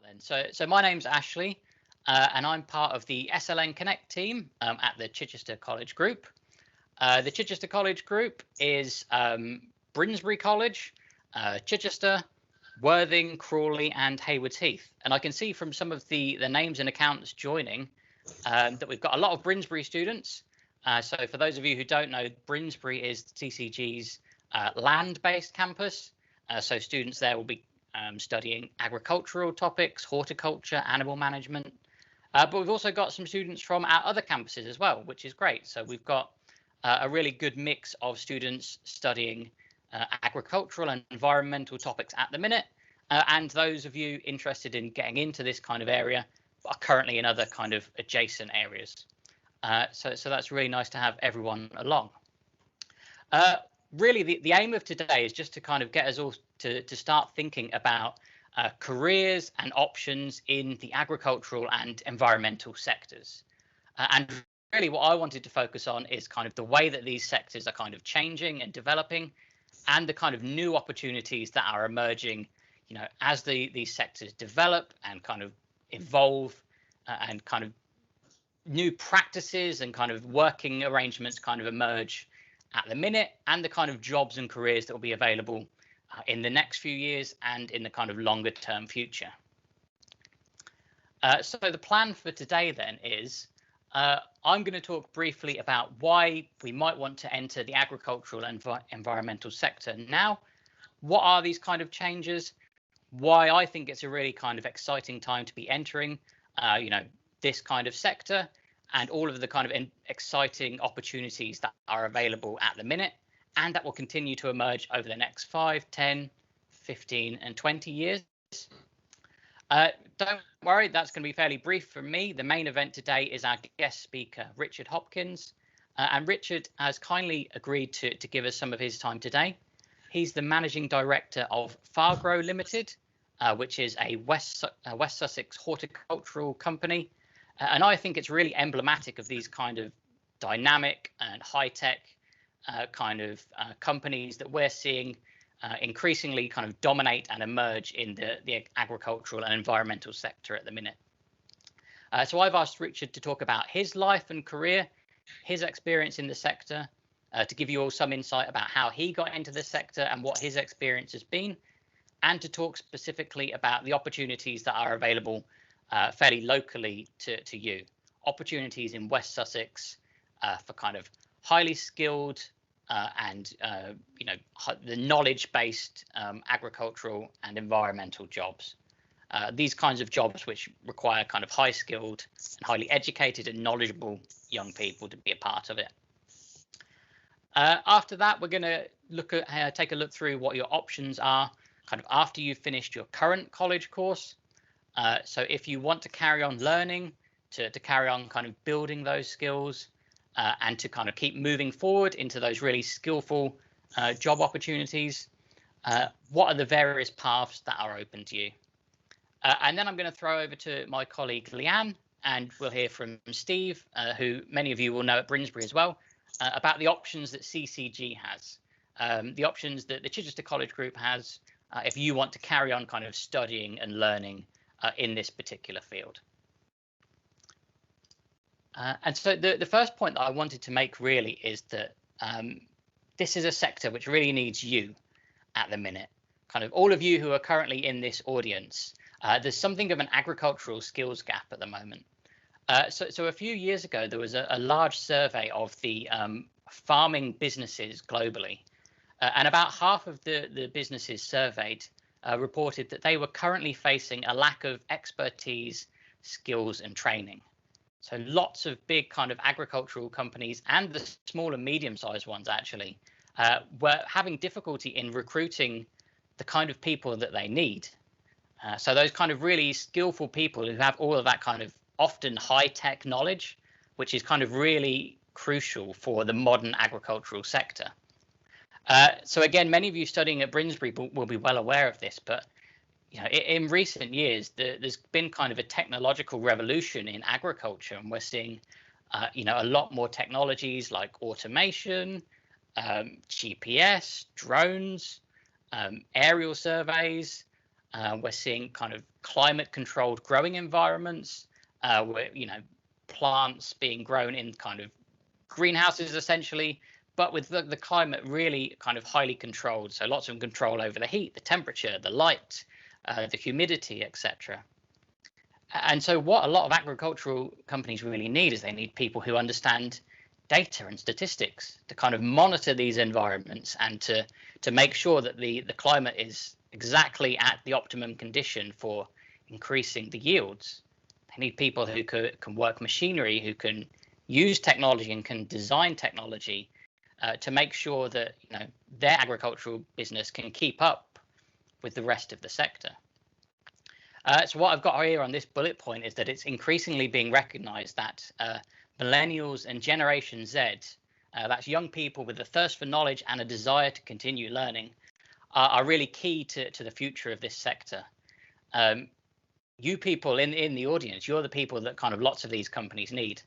then. So my name's Ashley, and I'm part of the SLN Connect team at the Chichester College Group. The Chichester College Group is Brinsbury College, Chichester, Worthing, Crawley, and Haywards Heath. And I can see from some of the names and accounts joining that we've got a lot of Brinsbury students. So for those of you who don't know, Brinsbury is TCG's land-based campus. So students there will be studying agricultural topics, horticulture, animal management. But we've also got some students from our other campuses as well, which is great. So we've got a really good mix of students studying agricultural and environmental topics at the minute, and those of you interested in getting into this kind of area are currently in other kind of adjacent areas. So that's really nice to have everyone along. Really, the aim of today is just to kind of get us all to start thinking about careers and options in the agricultural and environmental sectors. And really what I wanted to focus on is kind of the way that these sectors are kind of changing and developing, and the kind of new opportunities that are emerging, you know, as these sectors develop and kind of evolve, and kind of new practices and kind of working arrangements kind of emerge at the minute, and the kind of jobs and careers that will be available in the next few years and in the kind of longer term future. So the plan for today then is I'm going to talk briefly about why we might want to enter the agricultural and environmental sector now. What are these kind of changes? Why I think it's a really kind of exciting time to be entering, you know, this kind of sector, and all of the kind of exciting opportunities that are available at the minute, and that will continue to emerge over the next 5, 10, 15, and 20 years. Don't worry, that's going to be fairly brief from me. The main event today is our guest speaker, Richard Hopkins. And Richard has kindly agreed to give us some of his time today. He's the Managing Director of Fargro Limited, which is a West Sussex horticultural company. And I think it's really emblematic of these kind of dynamic and high-tech kind of companies that we're seeing increasingly kind of dominate and emerge in the agricultural and environmental sector at the minute. So I've asked Richard to talk about his life and career, his experience in the sector, to give you all some insight about how he got into the sector and what his experience has been, and to talk specifically about the opportunities that are available fairly locally to you. Opportunities in West Sussex for kind of highly skilled and you know, the knowledge-based agricultural and environmental jobs. These kinds of jobs which require kind of high-skilled and highly educated and knowledgeable young people to be a part of it. After that, we're going to look at take a look through what your options are kind of after you've finished your current college course. So if you want to carry on learning, to carry on kind of building those skills, and to kind of keep moving forward into those really skillful job opportunities, what are the various paths that are open to you? And then I'm going to throw over to my colleague Leanne, and we'll hear from Steve, who many of you will know at Brinsbury as well, about the options that CCG has, the options that the Chichester College Group has if you want to carry on kind of studying and learning in this particular field. And so the first point that I wanted to make really is that this is a sector which really needs you at the minute. Kind of all of you who are currently in this audience, there's something of an agricultural skills gap at the moment. So a few years ago, there was a large survey of the farming businesses globally, and about half of the businesses surveyed reported that they were currently facing a lack of expertise, skills, and training. So lots of big kind of agricultural companies and the small and medium-sized ones actually were having difficulty in recruiting the kind of people that they need. So those kind of really skillful people who have all of that kind of often high-tech knowledge, which is kind of really crucial for the modern agricultural sector. So again, many of you studying at Brinsbury will be well aware of this, but you know, in recent years, there's been kind of a technological revolution in agriculture, and we're seeing, you know, a lot more technologies like automation, GPS, drones, aerial surveys, We're seeing kind of climate-controlled growing environments, where plants being grown in kind of greenhouses essentially, but with the climate really kind of highly controlled. So lots of control over the heat, the temperature, the light, the humidity, etc. And so what a lot of agricultural companies really need is they need people who understand data and statistics to kind of monitor these environments and to make sure that the climate is exactly at the optimum condition for increasing the yields. They need people who can work machinery, who can use technology and can design technology to make sure that their agricultural business can keep up with the rest of the sector. So what I've got here on this bullet point is that it's increasingly being recognized that millennials and Generation Z, that's young people with a thirst for knowledge and a desire to continue learning, are really key to the future of this sector. You people in the audience, you're the people that kind of lots of these companies need.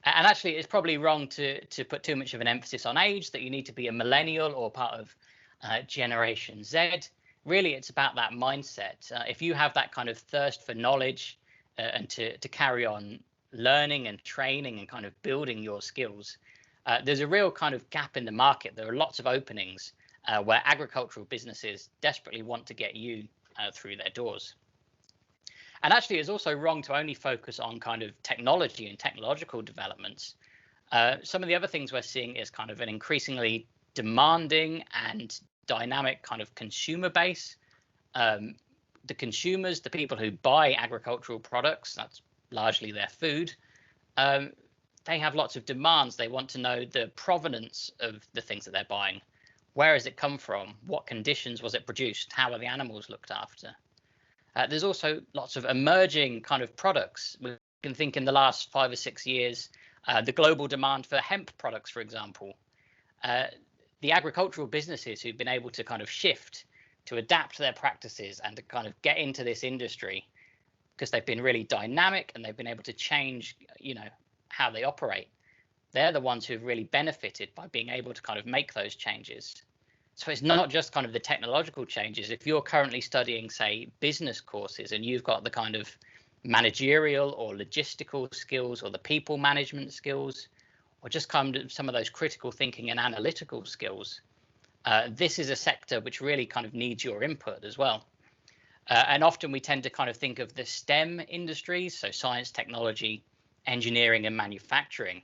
And actually, it's probably wrong to put too much of an emphasis on age, that you need to be a millennial or part of Generation Z. Really, it's about that mindset. If you have that kind of thirst for knowledge and to carry on learning and training and kind of building your skills, there's a real kind of gap in the market. There are lots of openings where agricultural businesses desperately want to get you through their doors. And actually, it's also wrong to only focus on kind of technology and technological developments. Some of the other things we're seeing is kind of an increasingly demanding and dynamic kind of consumer base. The consumers, the people who buy agricultural products, that's largely their food, they have lots of demands. They want to know the provenance of the things that they're buying. Where has it come from? What conditions was it produced? How are the animals looked after? There's also lots of emerging kind of products. We can think in the last 5 or 6 years, the global demand for hemp products, for example. The agricultural businesses who've been able to kind of shift, to adapt their practices and to kind of get into this industry because they've been really dynamic and they've been able to change, how they operate. They're the ones who've really benefited by being able to kind of make those changes. So it's not just kind of the technological changes. If you're currently studying, say, business courses and you've got the kind of managerial or logistical skills or the people management skills, or just kind of some of those critical thinking and analytical skills, this is a sector which really kind of needs your input as well. And often we tend to kind of think of the STEM industries, so science, technology, engineering and manufacturing.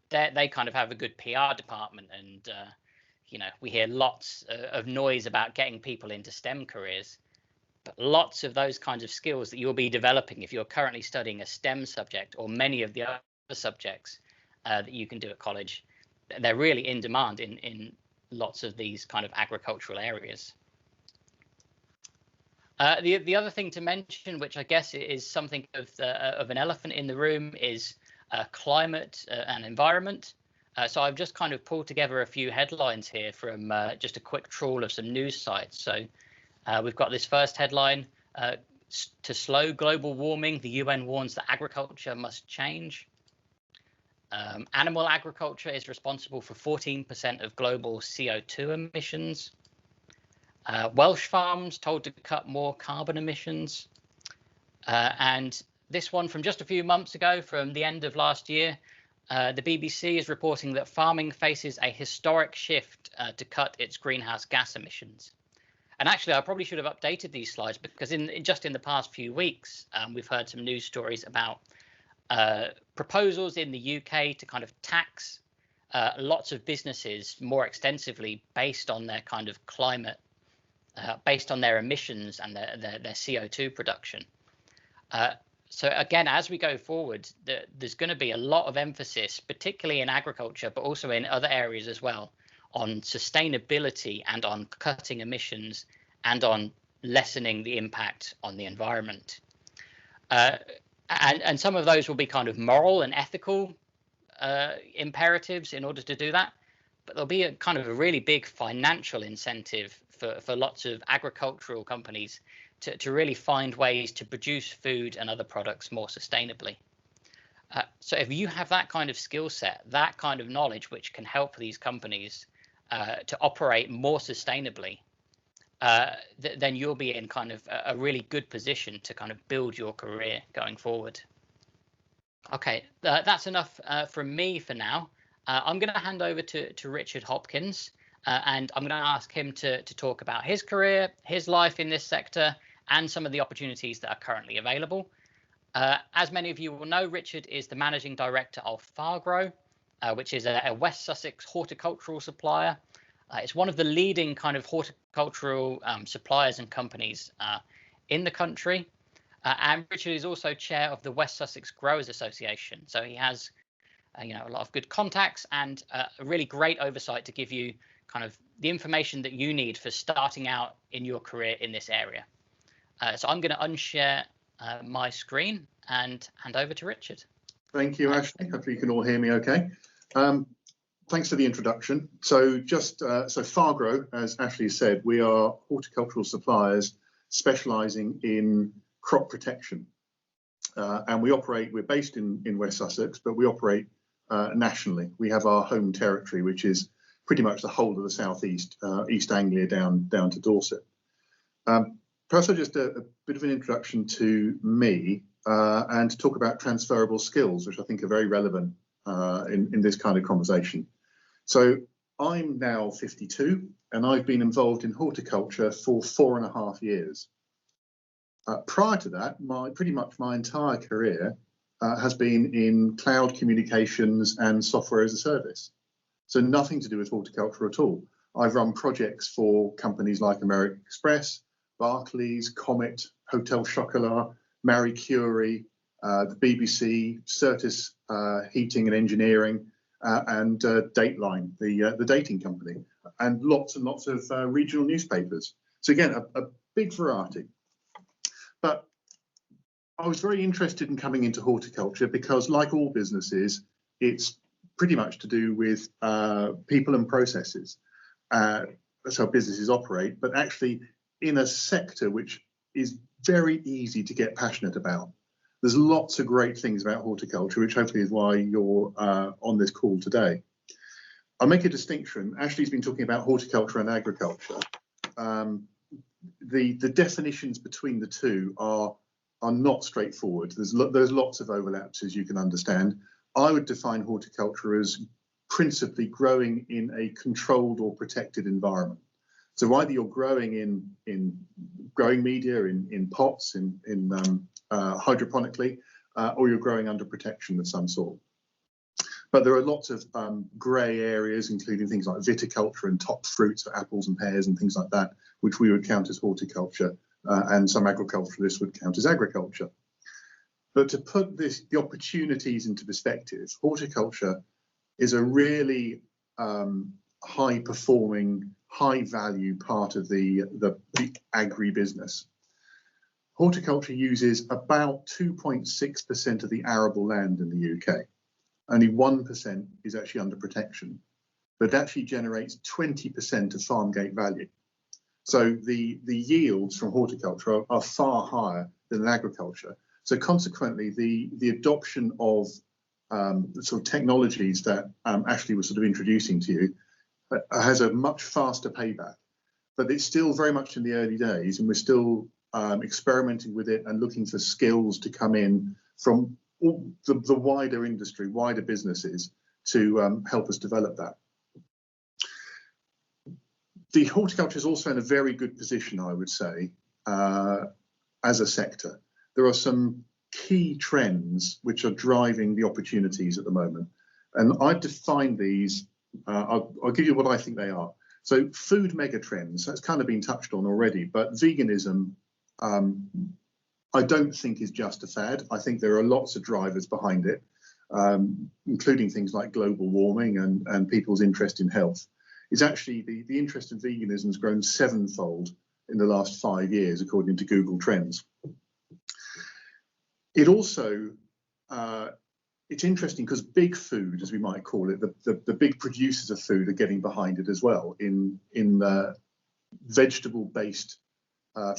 They kind of have a good PR department, and we hear lots of noise about getting people into STEM careers, but lots of those kinds of skills that you'll be developing if you're currently studying a STEM subject or many of the other subjects that you can do at college, they're really in demand in lots of these kind of agricultural areas. The other thing to mention, which I guess is something of an elephant in the room, is climate and environment. So I've just kind of pulled together a few headlines here from just a quick trawl of some news sites. So we've got this first headline: to slow global warming, the UN warns that agriculture must change. Animal agriculture is responsible for 14% of global CO2 emissions. Welsh farms told to cut more carbon emissions. And this one from just a few months ago, from the end of last year, the BBC is reporting that farming faces a historic shift to cut its greenhouse gas emissions. And actually, I probably should have updated these slides because just in the past few weeks, we've heard some news stories about proposals in the UK to kind of tax lots of businesses more extensively based on their kind of climate, based on their emissions and their CO2 production. So again, as we go forward, there's going to be a lot of emphasis, particularly in agriculture, but also in other areas as well, on sustainability and on cutting emissions and on lessening the impact on the environment. And some of those will be kind of moral and ethical imperatives in order to do that. But there'll be a kind of a really big financial incentive for lots of agricultural companies to really find ways to produce food and other products more sustainably. So if you have that kind of skill set, that kind of knowledge, which can help these companies to operate more sustainably, then you'll be in kind of a really good position to kind of build your career going forward. Okay, that's enough from me for now. I'm going to hand over to Richard Hopkins, and I'm going to ask him to talk about his career, his life in this sector, and some of the opportunities that are currently available. As many of you will know, Richard is the Managing Director of Fargro, which is a West Sussex horticultural supplier. It's one of the leading kind of horticultural suppliers and companies in the country. And Richard is also chair of the West Sussex Growers Association. So he has, a lot of good contacts and a really great oversight to give you kind of the information that you need for starting out in your career in this area. So I'm going to unshare my screen and hand over to Richard. Thank you, Ashley. Hopefully you can all hear me okay. Thanks for the introduction. So so Fargro, as Ashley said, we are horticultural suppliers specialising in crop protection. And we're based in West Sussex, but we operate nationally. We have our home territory, which is pretty much the whole of the southeast, East Anglia down to Dorset. Perhaps just a bit of an introduction to me and to talk about transferable skills, which I think are very relevant in this kind of conversation. So I'm now 52 and I've been involved in horticulture for 4.5 years. Prior to that, pretty much my entire career has been in cloud communications and software as a service. So nothing to do with horticulture at all. I've run projects for companies like American Express, Barclays, Comet, Hotel Chocolat, Marie Curie, the BBC, Certis Heating and Engineering, and Dateline, the dating company, and lots of regional newspapers. So again, a big variety. But I was very interested in coming into horticulture because, like all businesses, it's pretty much to do with people and processes. That's how businesses operate, but actually in a sector which is very easy to get passionate about. There's lots of great things about horticulture, which hopefully is why you're on this call today. I'll make a distinction. Ashley's been talking about horticulture and agriculture. The definitions between the two are not straightforward. There's lots of overlaps, as you can understand. I would define horticulture as principally growing in a controlled or protected environment. So either you're growing in growing media, in pots, hydroponically, or you're growing under protection of some sort. But there are lots of grey areas, including things like viticulture and top fruits, so apples and pears and things like that, which we would count as horticulture, and some agriculturalists would count as agriculture. But to put the opportunities into perspective, horticulture is a really high-performing, high-value part of the agri-business. Horticulture uses about 2.6% of the arable land in the UK. Only 1% is actually under protection, but it actually generates 20% of farm gate value. So the yields from horticulture are far higher than in agriculture. So consequently, the adoption of the sort of technologies that Ashley was sort of introducing to you has a much faster payback. But it's still very much in the early days, and we're still experimenting with it and looking for skills to come in from all the wider industry, wider businesses to help us develop that. The horticulture is also in a very good position, I would say, as a sector. There are some key trends which are driving the opportunities at the moment. And I've defined these, I'll give you what I think they are. So food mega trends, that's kind of been touched on already, but veganism, I don't think is just a fad. I think there are lots of drivers behind it, including things like global warming and people's interest in health. It's actually the interest in veganism has grown 7-fold in the last 5 years, according to Google Trends. It also, it's interesting because big food, as we might call it, the big producers of food are getting behind it as well in vegetable-based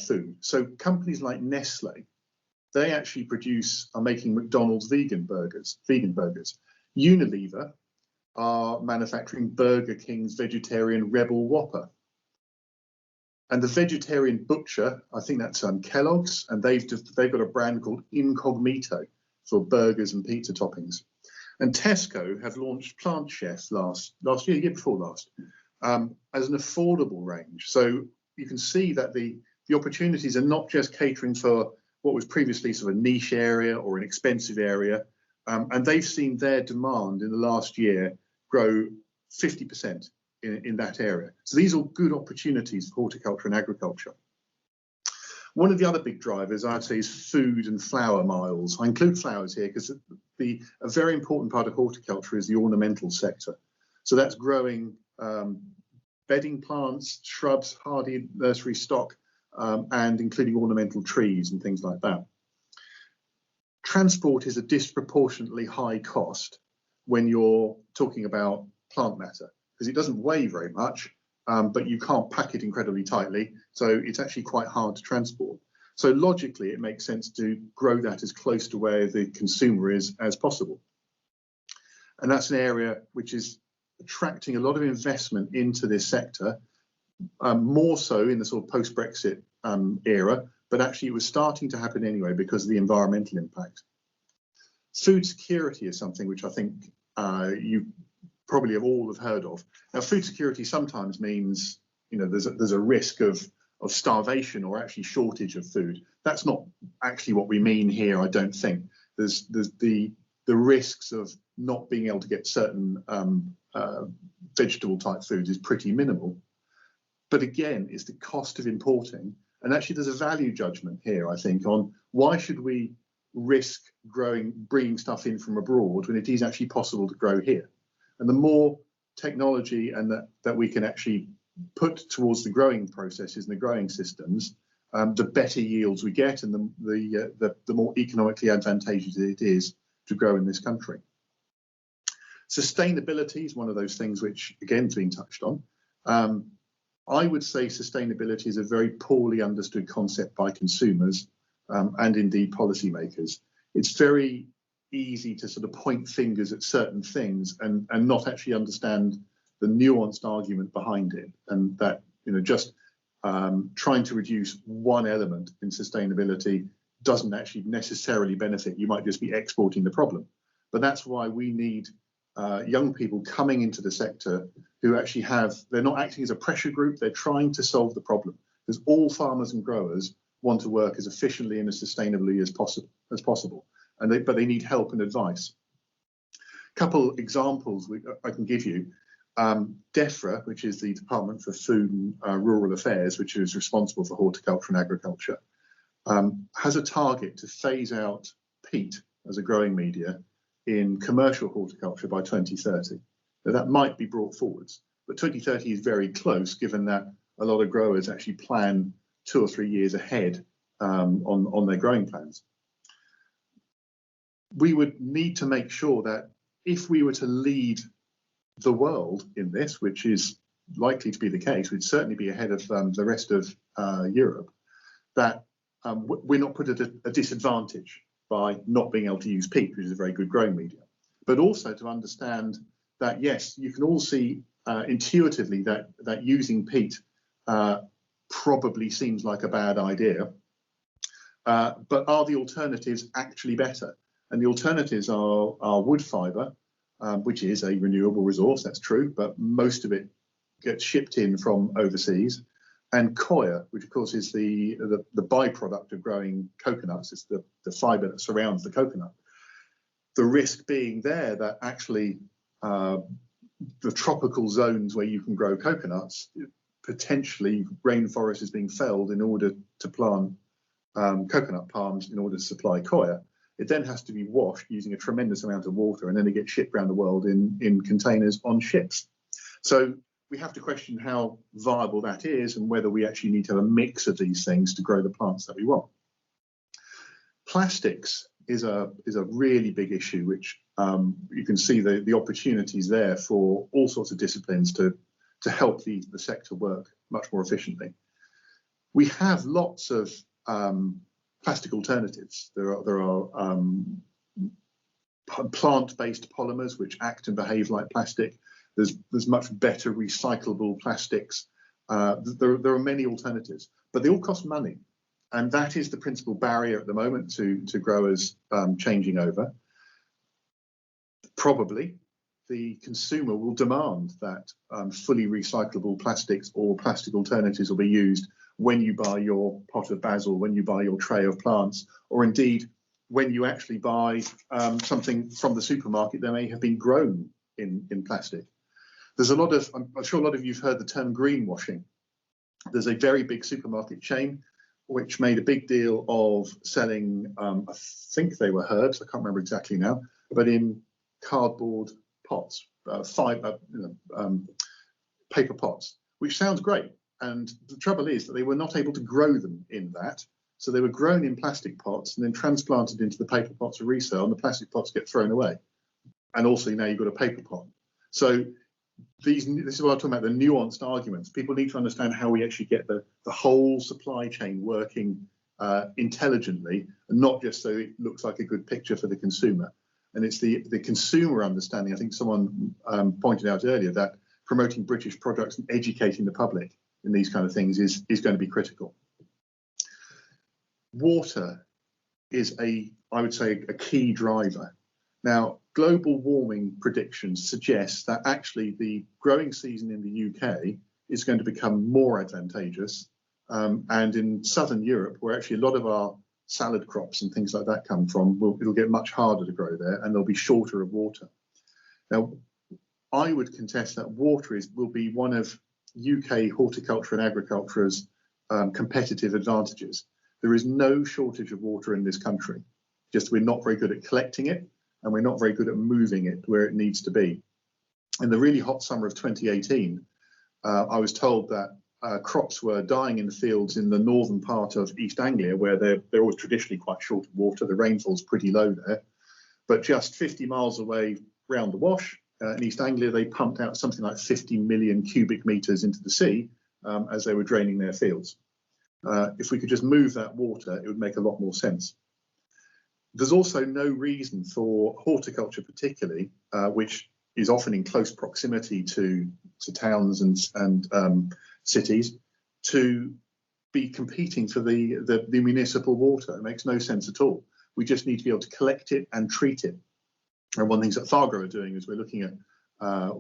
food. So companies like Nestle, they actually are making McDonald's vegan burgers. Unilever are manufacturing Burger King's vegetarian Rebel Whopper. And the vegetarian butcher, I think that's Kellogg's, and they've got a brand called Incognito for burgers and pizza toppings. And Tesco have launched Plant Chef last year before last, as an affordable range. So you can see that the opportunities are not just catering for what was previously sort of a niche area or an expensive area, and they've seen their demand in the last year grow 50% in that area. So these are good opportunities for horticulture and agriculture. One of the other big drivers, I'd say, is food and flower miles. I include flowers here because a very important part of horticulture is the ornamental sector. So that's growing bedding plants, shrubs, hardy nursery stock, and including ornamental trees and things like that. Transport is a disproportionately high cost when you're talking about plant matter, because it doesn't weigh very much, but you can't pack it incredibly tightly, so it's actually quite hard to transport. So logically, it makes sense to grow that as close to where the consumer is as possible. And that's an area which is attracting a lot of investment into this sector, more so in the sort of post-Brexit era, but actually it was starting to happen anyway because of the environmental impact. Food security is something which I think you probably all have heard of. Now, food security sometimes means, you know, there's a risk of starvation or actually shortage of food. That's not actually what we mean here, I don't think. There's the risks of not being able to get certain vegetable type foods is pretty minimal. But again, it's the cost of importing. And actually there's a value judgment here, I think, on why should we risk bringing stuff in from abroad when it is actually possible to grow here. And the more technology and that we can actually put towards the growing processes and the growing systems, the better yields we get, and the more economically advantageous it is to grow in this country. Sustainability is one of those things which, again, has been touched on. I would say sustainability is a very poorly understood concept by consumers and indeed policymakers. It's very easy to sort of point fingers at certain things and not actually understand the nuanced argument behind it, and that, you know, just trying to reduce one element in sustainability doesn't actually necessarily benefit. You might just be exporting the problem. But that's why we need young people coming into the sector who actually they're not acting as a pressure group, they're trying to solve the problem, because all farmers and growers want to work as efficiently and as sustainably as possible, but they need help and advice. A couple examples I can give you. DEFRA, which is the Department for Food and Rural Affairs, which is responsible for horticulture and agriculture, has a target to phase out peat as a growing media in commercial horticulture by 2030. Now, that might be brought forwards, but 2030 is very close, given that a lot of growers actually plan 2 or 3 years ahead on their growing plans. We would need to make sure that if we were to lead the world in this, which is likely to be the case, we'd certainly be ahead of the rest of Europe, that we're not put at a disadvantage by not being able to use peat, which is a very good growing medium, but also to understand that, yes, you can all see intuitively that using peat probably seems like a bad idea, but are the alternatives actually better? And the alternatives are wood fibre, which is a renewable resource, that's true, but most of it gets shipped in from overseas, and coir, which of course is the byproduct of growing coconuts. It's the fibre that surrounds the coconut. The risk being there that actually the tropical zones where you can grow coconuts, potentially rainforest is being felled in order to plant coconut palms in order to supply coir. It then has to be washed using a tremendous amount of water, and then it gets shipped around the world in containers on ships. So we have to question how viable that is and whether we actually need to have a mix of these things to grow the plants that we want. Plastics is a really big issue, which you can see the opportunities there for all sorts of disciplines to help the sector work much more efficiently. We have lots of plastic alternatives. There are plant-based polymers which act and behave like plastic. There's much better recyclable plastics. There are many alternatives, but they all cost money. And that is the principal barrier at the moment to growers changing over. Probably the consumer will demand that fully recyclable plastics or plastic alternatives will be used when you buy your pot of basil, when you buy your tray of plants, or indeed when you actually buy something from the supermarket that may have been grown in plastic. There's a lot of, I'm sure a lot of you've heard the term greenwashing. There's a very big supermarket chain which made a big deal of selling, I think they were herbs, I can't remember exactly now, but in cardboard pots, paper pots, which sounds great. And the trouble is that they were not able to grow them in that. So they were grown in plastic pots and then transplanted into the paper pots for resale, and the plastic pots get thrown away. And also now you've got a paper pot. So this is what I'm talking about, the nuanced arguments. People need to understand how we actually get the whole supply chain working intelligently, and not just so it looks like a good picture for the consumer. And it's the consumer understanding. I think someone pointed out earlier that promoting British products and educating the public in these kind of things is going to be critical. Water is I would say, a key driver. Now, global warming predictions suggest that actually the growing season in the UK is going to become more advantageous. And in southern Europe, where actually a lot of our salad crops and things like that come from, it'll get much harder to grow there, and they'll be shorter of water. Now, I would contest that water will be one of UK horticulture and agriculture's competitive advantages. There is no shortage of water in this country, just we're not very good at collecting it, and we're not very good at moving it where it needs to be. In the really hot summer of 2018, I was told that crops were dying in the fields in the northern part of East Anglia, where they're always traditionally quite short of water. The rainfall's pretty low there. But just 50 miles away round the Wash, in East Anglia, they pumped out something like 50 million cubic metres into the sea as they were draining their fields. If we could just move that water, it would make a lot more sense. There's also no reason for horticulture particularly, which is often in close proximity to towns and cities, to be competing for the municipal water. It makes no sense at all. We just need to be able to collect it and treat it. And one of the things that Fargro are doing is we're looking at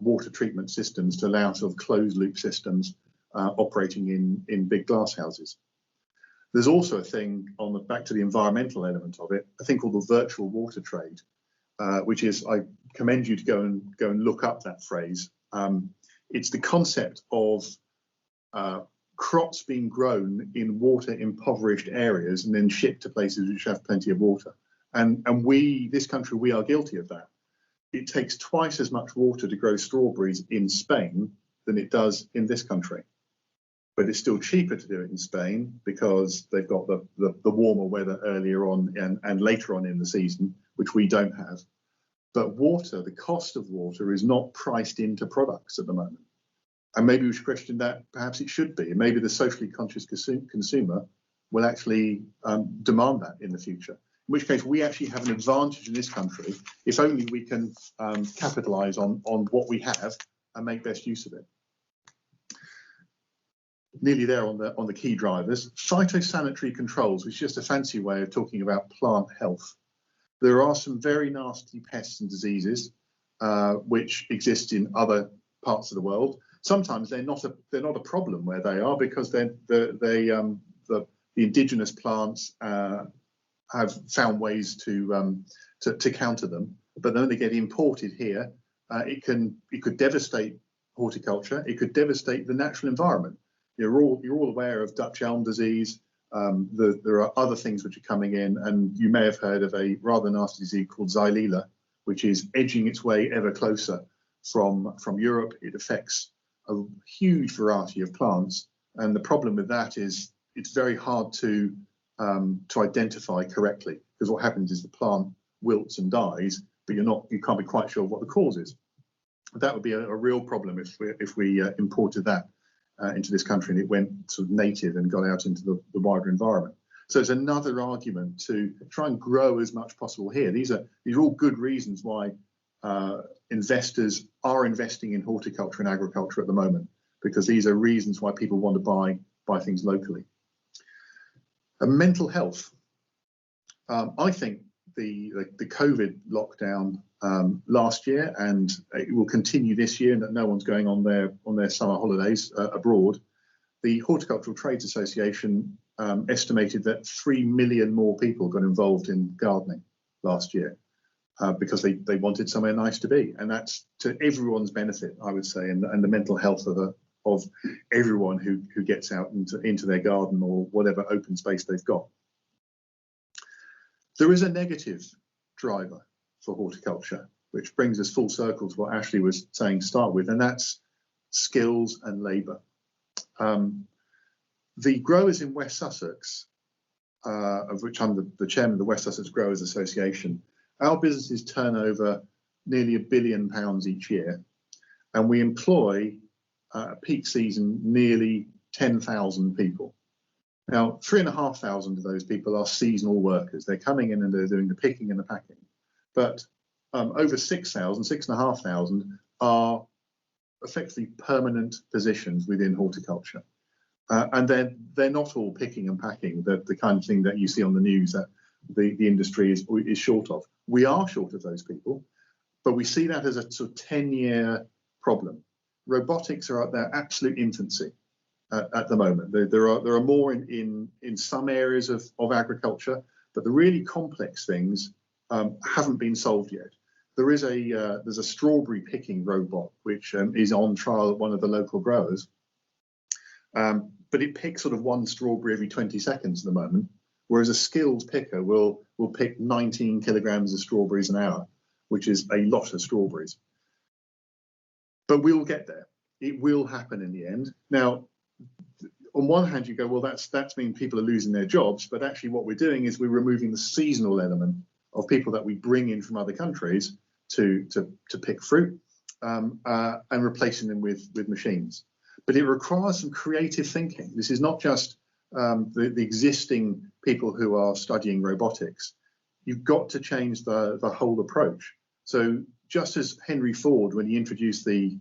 water treatment systems to allow sort of closed loop systems operating in big glass houses. There's also a thing back to the environmental element of it, a thing called the virtual water trade, which is, I commend you to go and look up that phrase. It's the concept of crops being grown in water impoverished areas and then shipped to places which have plenty of water. And this country, we are guilty of that. It takes twice as much water to grow strawberries in Spain than it does in this country. But it's still cheaper to do it in Spain because they've got the warmer weather earlier on and later on in the season, which we don't have. But water, the cost of water is not priced into products at the moment. And maybe we should question that. Perhaps it should be. Maybe the socially conscious consumer will actually demand that in the future. In which case, we actually have an advantage in this country if only we can capitalise on what we have and make best use of it. Nearly there on the key drivers. Phytosanitary controls, which is just a fancy way of talking about plant health. There are some very nasty pests and diseases which exist in other parts of the world. Sometimes they're not a problem where they are because the indigenous plants have found ways to counter them. But then when they get imported here, it could devastate horticulture. It could devastate the natural environment. You're all aware of Dutch elm disease. There are other things which are coming in, and you may have heard of a rather nasty disease called Xylella, which is edging its way ever closer from Europe. It affects a huge variety of plants, and the problem with that is it's very hard to identify correctly, because what happens is the plant wilts and dies, but you can't be quite sure what the cause is. That would be a real problem if we imported that into this country and it went sort of native and got out into the wider environment. So it's another argument to try and grow as much possible here. These are all good reasons why investors are investing in horticulture and agriculture at the moment. because these are reasons why people want to buy things locally. And mental health. I think the COVID lockdown last year, and it will continue this year, and that no one's going on their summer holidays abroad. The Horticultural Trades Association estimated that 3 million more people got involved in gardening last year because they wanted somewhere nice to be, and that's to everyone's benefit, I would say, and the mental health of everyone who gets out into their garden or whatever open space they've got. There is a negative driver for horticulture, which brings us full circle to what Ashley was saying to start with, and that's skills and labour. The growers in West Sussex, of which I'm the chairman of the West Sussex Growers Association, our businesses turn over nearly £1 billion each year, and we employ at peak season nearly 10,000 people. Now, 3,500 of those people are seasonal workers. They're coming in and they're doing the picking and the packing. But over 6,500 are effectively permanent positions within horticulture. And they're not all picking and packing, the kind of thing that you see on the news that the industry is short of. We are short of those people, but we see that as a sort of 10-year problem. Robotics are at their absolute infancy at the moment. There are more in some areas of agriculture, but the really complex things haven't been solved yet. There's a strawberry picking robot which is on trial at one of the local growers, but it picks sort of one strawberry every 20 seconds at the moment, whereas a skilled picker will pick 19 kilograms of strawberries an hour, which is a lot of strawberries. But we'll get there. It will happen in the end. Now, on one hand, you go, well, that's mean people are losing their jobs, but actually what we're doing is we're removing the seasonal element of people that we bring in from other countries to pick fruit and replacing them with machines. But it requires some creative thinking. This is not just the existing people who are studying robotics. You've got to change the whole approach. So just as Henry Ford, when he introduced the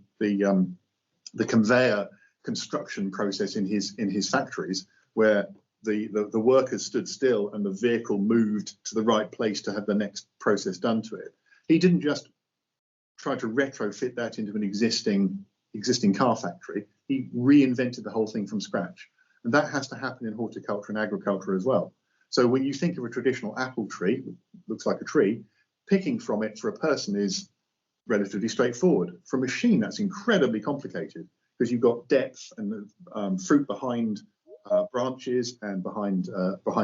conveyor construction process in his factories, where the workers stood still and the vehicle moved to the right place to have the next process done to it, he didn't just try to retrofit that into an existing car factory. He reinvented the whole thing from scratch, and that has to happen in horticulture and agriculture as well. So when you think of a traditional apple tree, looks like a tree, picking from it for a person is relatively straightforward. For a machine, that's incredibly complicated because you've got depth and fruit behind branches and behind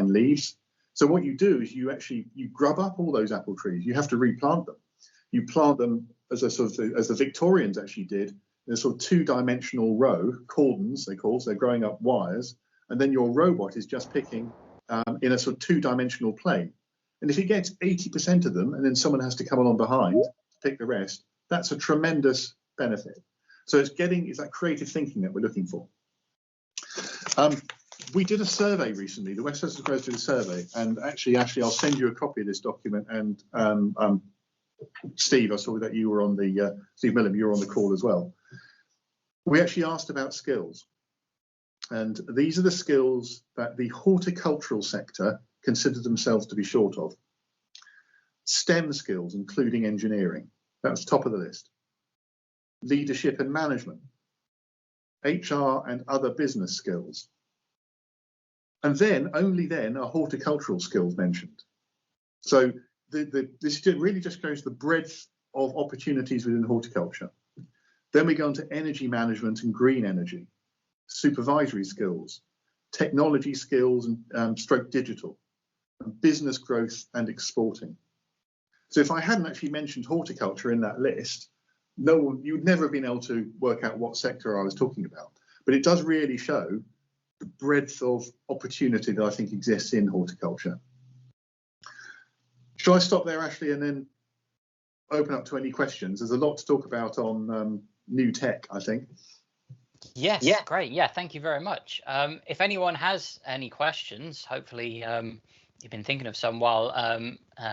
leaves. So what you do is you grub up all those apple trees. You have to replant them. You plant them as the Victorians actually did, in a sort of two-dimensional row, cordons they call, so they're growing up wires, and then your robot is just picking in a sort of two-dimensional plane. And if it gets 80% of them, and then someone has to come along behind to pick the rest, that's a tremendous benefit. So it's that creative thinking that we're looking for. We did a survey recently. The West Sussex Growers did a survey, and actually, Ashley, I'll send you a copy of this document. And Steve, I saw that you were on the Steve Millam, you were on the call as well. We actually asked about skills, and these are the skills that the horticultural sector consider themselves to be short of. STEM skills, including engineering, that was top of the list. Leadership and management, HR and other business skills. And then, only then, are horticultural skills mentioned. So this really just goes to the breadth of opportunities within horticulture. Then we go on to energy management and green energy, supervisory skills, technology skills and stroke digital, and business growth and exporting. So if I hadn't actually mentioned horticulture in that list, you'd never have been able to work out what sector I was talking about. But it does really show the breadth of opportunity that I think exists in horticulture. Shall I stop there, Ashley, and then open up to any questions? There's a lot to talk about on new tech, I think. Yes, yeah. Great. Yeah, thank you very much. If anyone has any questions, hopefully you've been thinking of some while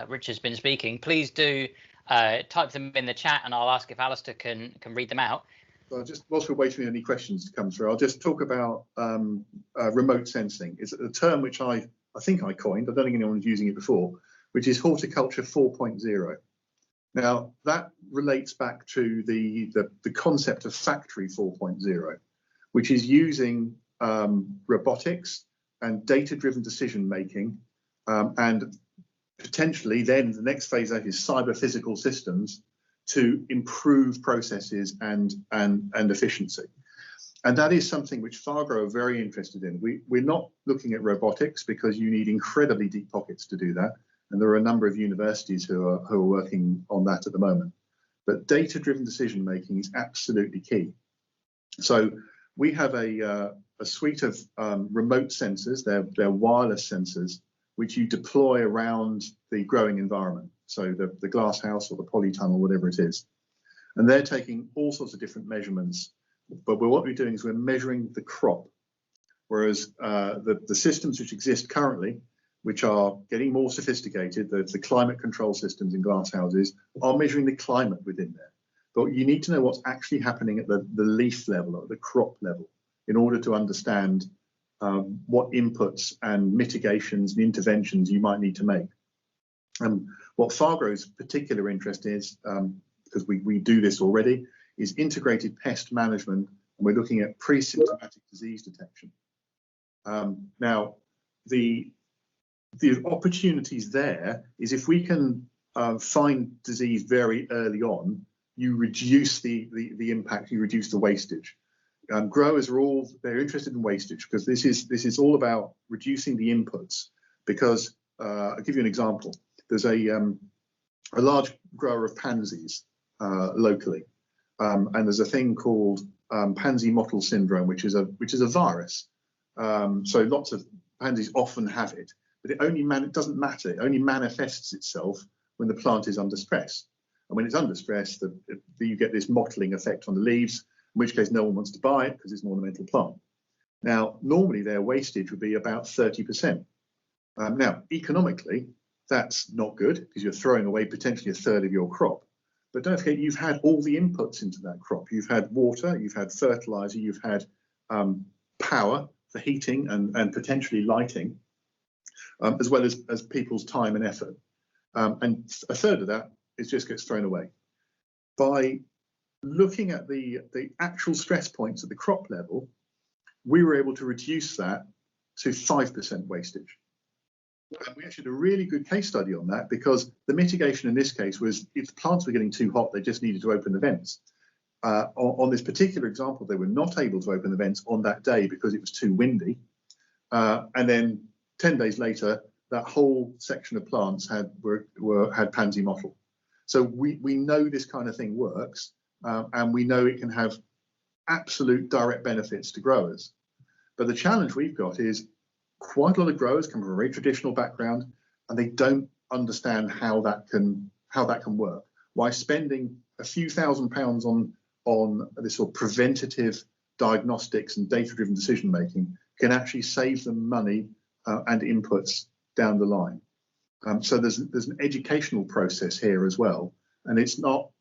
Richard's been speaking, please do type them in the chat and I'll ask if Alistair can read them out. So just whilst we're waiting for any questions to come through, I'll just talk about remote sensing. It's a term which I think I coined. I don't think anyone was using it before, which is Horticulture 4.0. Now that relates back to the concept of Factory 4.0, which is using robotics and data-driven decision making, and potentially then the next phase out is cyber physical systems to improve processes and efficiency. And that is something which Fargro are very interested in. We're not looking at robotics because you need incredibly deep pockets to do that. And there are a number of universities who are working on that at the moment. But data-driven decision making is absolutely key. So we have a suite of remote sensors. They're wireless sensors, which you deploy around the growing environment. So the glass house or the polytunnel, whatever it is. And they're taking all sorts of different measurements. But what we're doing is we're measuring the crop. Whereas the systems which exist currently, which are getting more sophisticated, the climate control systems in glass houses, are measuring the climate within there. But you need to know what's actually happening at the leaf level, or the crop level, in order to understand what inputs and mitigations and interventions you might need to make. What Fargro's particular interest is, because we do this already, is integrated pest management, and we're looking at pre-symptomatic disease detection. Now, the opportunities there is if we can find disease very early on, you reduce the impact, you reduce the wastage. Growers are they're interested in wastage because this is all about reducing the inputs. Because I'll give you an example. There's a large grower of pansies locally, and there's a thing called pansy mottle syndrome, which is a virus. So lots of pansies often have it, but it doesn't matter. It only manifests itself when the plant is under stress. And when it's under stress, you get this mottling effect on the leaves, in which case no one wants to buy it because it's an ornamental plant. Now, normally their wastage would be about 30%. Now, economically, that's not good because you're throwing away potentially a third of your crop. But don't forget, you've had all the inputs into that crop. You've had water, you've had fertilizer, you've had power for heating and potentially lighting, as well as people's time and effort. And a third of that just gets thrown away. By looking at the actual stress points at the crop level, we were able to reduce that to 5% wastage. And we actually did a really good case study on that because the mitigation in this case was if the plants were getting too hot, they just needed to open the vents. On this particular example, they were not able to open the vents on that day because it was too windy. And then 10 days later, that whole section of plants had pansy mottle. So we know this kind of thing works, and we know it can have absolute direct benefits to growers. But the challenge we've got is quite a lot of growers come from a very traditional background, and they don't understand how that can work. Why spending a few £1,000s on this sort of preventative diagnostics and data-driven decision making can actually save them money and inputs down the line. So there's an educational process here as well, and it's not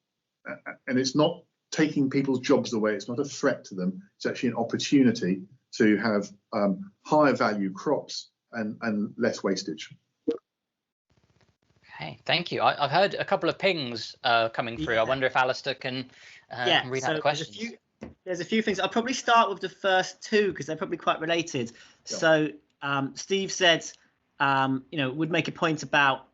taking people's jobs away. It's not a threat to them. It's actually an opportunity to have higher value crops and less wastage. Okay, thank you. I've heard a couple of pings coming through. Yeah. I wonder if Alistair can read out the questions. There's a few things. I'll probably start with the first two because they're probably quite related. Yeah. So Steve said, would make a point about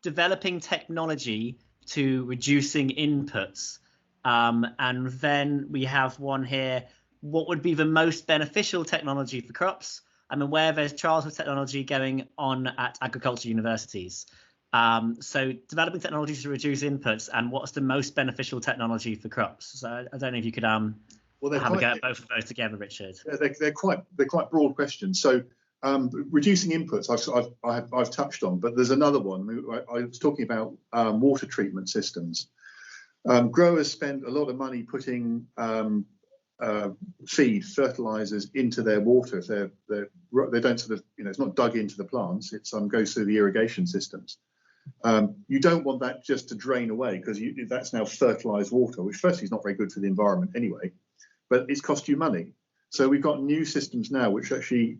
developing technology to reducing inputs. And then we have one here. What would be the most beneficial technology for crops? I'm aware there's trials of technology going on at agriculture universities. So developing technology to reduce inputs, and what's the most beneficial technology for crops? So I don't know if you could have a go at both of those together, Richard. Yeah, they're quite broad questions. So reducing inputs, I've touched on, but there's another one. I was talking about water treatment systems. Growers spend a lot of money putting fertilizers into their water. If they don't sort of, it's not dug into the plants. It goes through the irrigation systems. You don't want that just to drain away because that's now fertilized water, which firstly is not very good for the environment anyway. but it's cost you money. So we've got new systems now which actually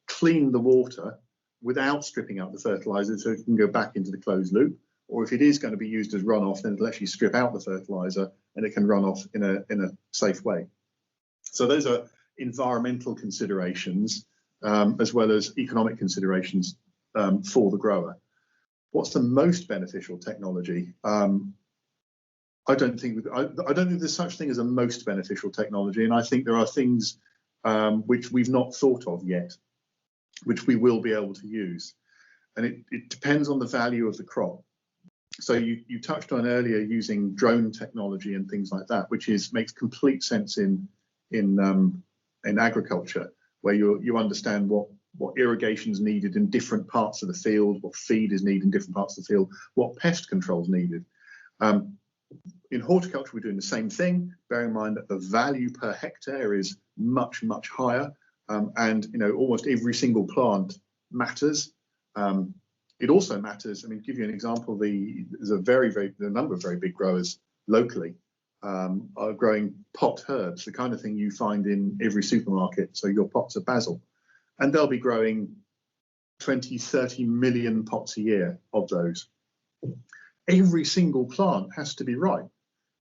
clean the water without stripping out the fertilizer, so it can go back into the closed loop. Or if it is going to be used as runoff, then it'll actually strip out the fertilizer and it can run off in a safe way. So those are environmental considerations as well as economic considerations for the grower. What's the most beneficial technology? I don't think there's such thing as a most beneficial technology, and I think there are things which we've not thought of yet, which we will be able to use, and it depends on the value of the crop. So you touched on earlier using drone technology and things like that, which makes complete sense in agriculture, where you understand what irrigation is needed in different parts of the field, what feed is needed in different parts of the field, what pest control is needed. In horticulture, we're doing the same thing, bearing in mind that the value per hectare is much, much higher, and almost every single plant matters. It also matters. I mean, to give you an example, there's a number of very big growers locally are growing pot herbs, the kind of thing you find in every supermarket. So your pots of basil, and they'll be growing 20-30 million pots a year of those. Every single plant has to be right,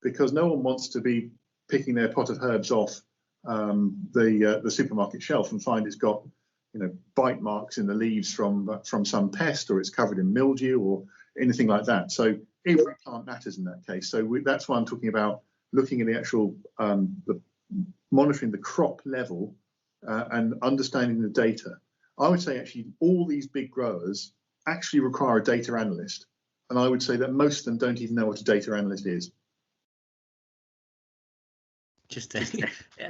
because no one wants to be picking their pot of herbs off the supermarket shelf and find it's got bite marks in the leaves from some pest, or it's covered in mildew or anything like that. So every plant matters in that case. So that's why I'm talking about looking at the actual monitoring the crop level and understanding the data. I would say actually all these big growers actually require a data analyst. And I would say that most of them don't even know what a data analyst is. Interesting.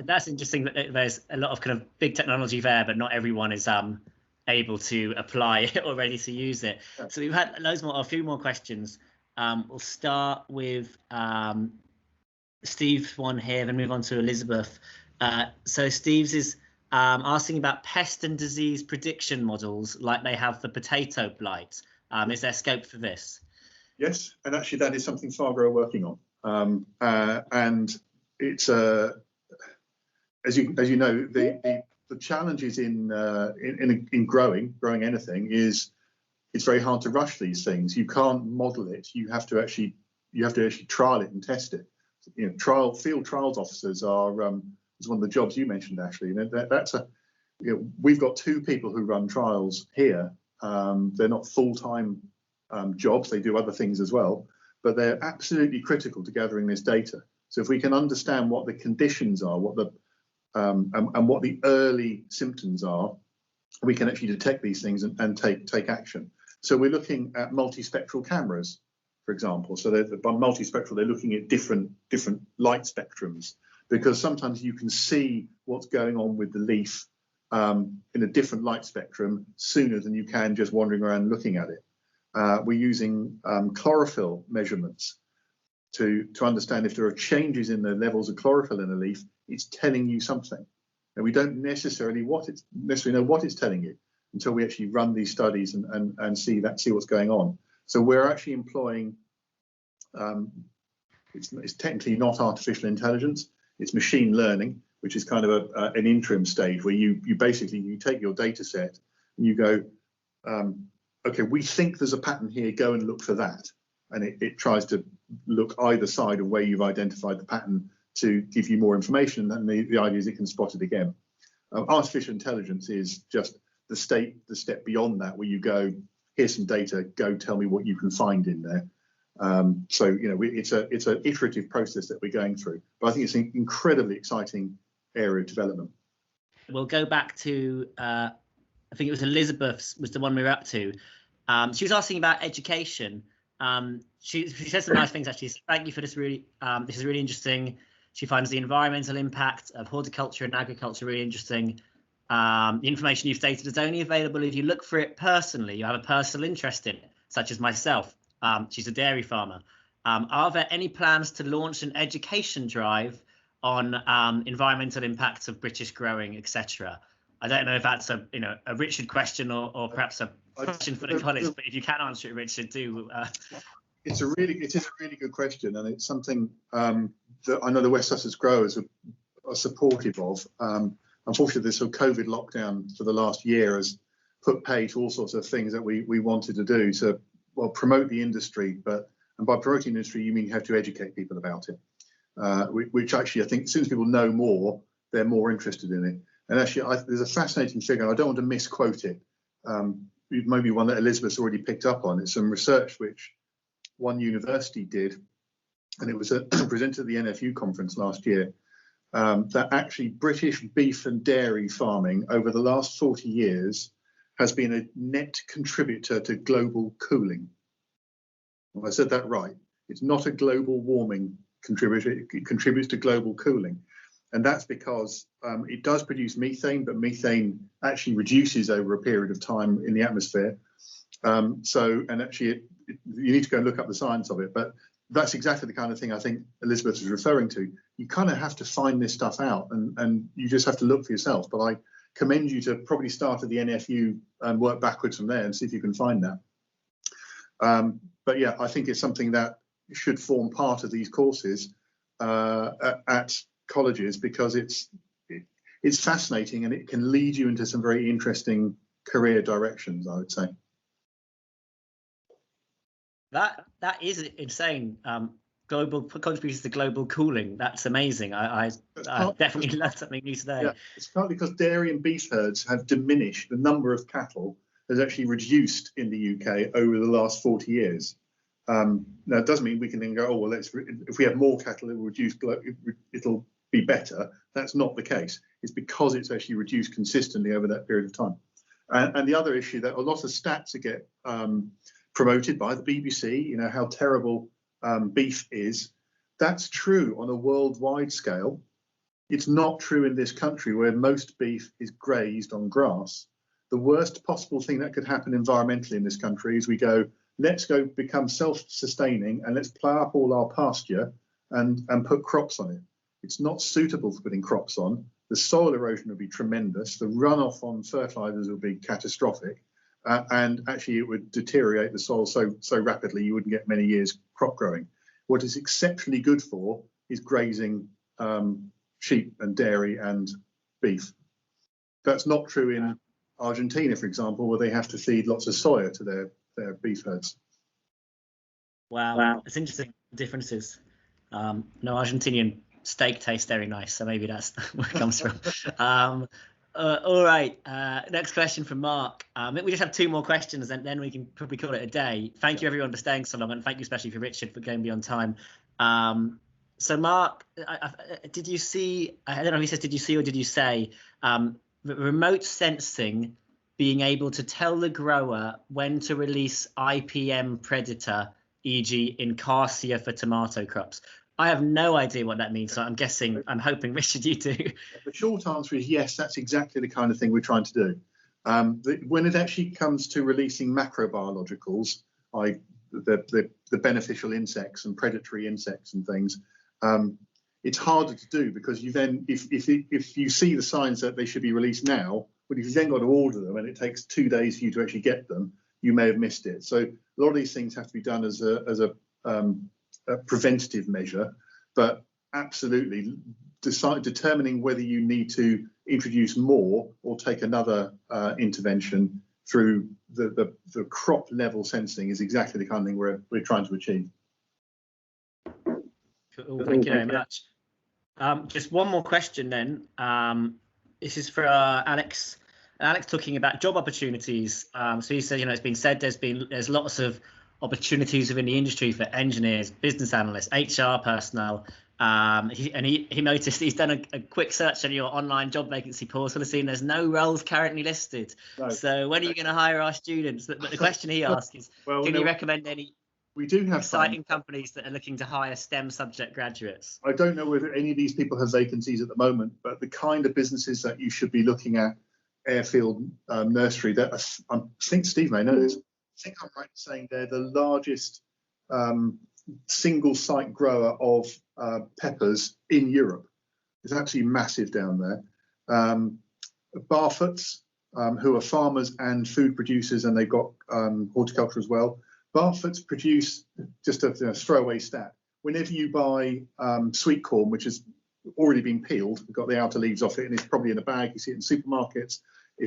That's interesting that there's a lot of kind of big technology there, but not everyone is able to apply it or ready to use it. Yeah. So we've had a few more questions. We'll start with Steve's one here, then move on to Elizabeth. So Steve's is asking about pest and disease prediction models like they have for potato blight. Is there scope for this? Yes, and actually that is something Fargro are working on, and it's as you know, the challenges in growing anything is it's very hard to rush these things. You can't model it. You have to actually trial it and test it. Field trials officers are is one of the jobs you mentioned, Ashley. We've got 2 people who run trials here. They're not full-time jobs, they do other things as well, but they're absolutely critical to gathering this data. So if we can understand what the conditions are, and what the early symptoms are, we can actually detect these things and take action. So we're looking at multispectral cameras, for example. So by multispectral, they're looking at different light spectrums, because sometimes you can see what's going on with the leaf in a different light spectrum sooner than you can just wandering around looking at it. We're using chlorophyll measurements to understand if there are changes in the levels of chlorophyll in a leaf. It's telling you something, and we don't necessarily know what it's telling you until we actually run these studies and see what's going on. So we're actually employing it's technically not artificial intelligence, it's machine learning, which is kind of an interim stage where you basically take your data set and you go, okay, we think there's a pattern here, go and look for that. And it tries to look either side of where you've identified the pattern to give you more information, and the idea is it can spot it again. Artificial intelligence is just the step beyond that, where you go, here's some data, go tell me what you can find in there. So it's an iterative process that we're going through, but I think it's an incredibly exciting area of development. We'll go back to I think it was Elizabeth was the one we were up to. She was asking about education. She said some nice things actually. Thank you for this. This is really interesting. She finds the environmental impact of horticulture and agriculture really interesting. The information you've stated is only available if you look for it personally. You have a personal interest in it, such as myself. She's a dairy farmer. Are there any plans to launch an education drive on environmental impacts of British growing, etc.? I don't know if that's a Richard question or perhaps a question for the college, but if you can answer it, Richard, do. It is a really good question, and it's something that I know the West Sussex Growers are supportive of. Unfortunately, this sort of COVID lockdown for the last year has put pay to all sorts of things that we wanted to do to, well, promote the industry. And by promoting the industry, you mean you have to educate people about it, which actually I think as soon as people know more, they're more interested in it. And actually, there's a fascinating figure, and I don't want to misquote it. Maybe one that Elizabeth's already picked up on. It's some research which one university did, and it was presented at the NFU conference last year, that actually British beef and dairy farming over the last 40 years has been a net contributor to global cooling. Well, I said that right. It's not a global warming contributor, it contributes to global cooling. And that's because it does produce methane, but methane actually reduces over a period of time in the atmosphere. And actually, you need to go and look up the science of it. But that's exactly the kind of thing I think Elizabeth was referring to. You kind of have to find this stuff out, and you just have to look for yourself. But I commend you to probably start at the NFU and work backwards from there and see if you can find that. But yeah, I think it's something that should form part of these courses at colleges, because it's fascinating and it can lead you into some very interesting career directions, I would say. That is insane. Global contributors to global cooling. That's amazing. I definitely learned something new today. Yeah, it's partly because dairy and beef herds have diminished. The number of cattle has actually reduced in the UK over the last 40 years. Now, it doesn't mean we can then go, oh, well, if we have more cattle, it will reduce, it'll be better. That's not the case. It's because it's actually reduced consistently over that period of time. And the other issue that a lot of stats get promoted by the BBC, you know, how terrible beef is. That's true on a worldwide scale. It's not true in this country where most beef is grazed on grass. The worst possible thing that could happen environmentally in this country is we go, let's go become self-sustaining and let's plough up all our pasture and put crops on it. It's not suitable for putting crops on. The soil erosion would be tremendous. The runoff on fertilizers would be catastrophic. And actually it would deteriorate the soil so rapidly you wouldn't get many years crop growing. What it's exceptionally good for is grazing sheep and dairy and beef. That's not true in Argentina, for example, where they have to feed lots of soya to their beef herds. Wow. It's interesting differences. No, Argentinian steak tastes very nice, so maybe that's where it comes from. All right, next question from Mark. We just have two more questions and then we can probably call it a day. Thank you everyone for staying so long, and thank you especially for Richard for going beyond time. So Mark, did you see, I don't know if he says did you see or did you say, remote sensing being able to tell the grower when to release IPM predator, e.g. Incarcia for tomato crops? I have no idea what that means, so I'm hoping, Richard, you do. The short answer is yes, that's exactly the kind of thing we're trying to do. When it actually comes to releasing macrobiologicals, like the beneficial insects and predatory insects and things, it's harder to do because you then, if you see the signs that they should be released now, but if you've then got to order them and it takes 2 days for you to actually get them, you may have missed it. So a lot of these things have to be done as a preventative measure, but absolutely determining whether you need to introduce more or take another intervention through the crop level sensing is exactly the kind of thing we're trying to achieve. Cool, thank you very much. Just one more question then. This is for Alex. Alex talking about job opportunities. So he said, it's been said there's lots of opportunities within the industry for engineers, business analysts, HR personnel. He noticed he's done a quick search on your online job vacancy portal and seen there's no roles currently listed. No. So when are you going to hire our students? But the question he asked is, can you recommend any exciting companies that are looking to hire STEM subject graduates? I don't know whether any of these people have vacancies at the moment, but the kind of businesses that you should be looking at, Airfield Nursery, that I think Steve may know this. I think I'm right in saying they're the largest single site grower of peppers in Europe. It's actually massive down there. Barfoot's, who are farmers and food producers, and they've got horticulture as well. Barfoot's produce, just a throwaway stat, whenever you buy sweet corn, which is already been peeled. We've got the outer leaves off it, and it's probably in a bag. You see it in supermarkets.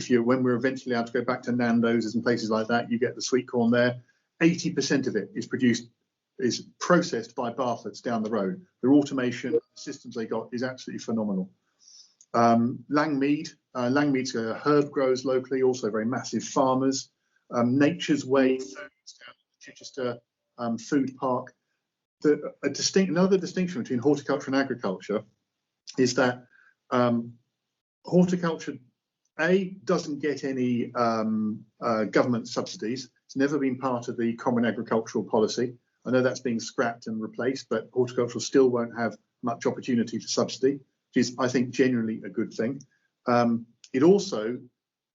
When we're eventually able to go back to Nando's and places like that, you get the sweet corn there. 80% of it is processed by Bartlett's down the road. Their automation systems they got is absolutely phenomenal. Langmead, Langmead's herb growers locally, also very massive farmers. Nature's Way Foods down at the Chichester Food Park. Another distinction between horticulture and agriculture is that horticulture doesn't get any government subsidies. It's never been part of the Common Agricultural Policy. I know that's being scrapped and replaced, but horticulture still won't have much opportunity for subsidy, which is, I think, genuinely a good thing.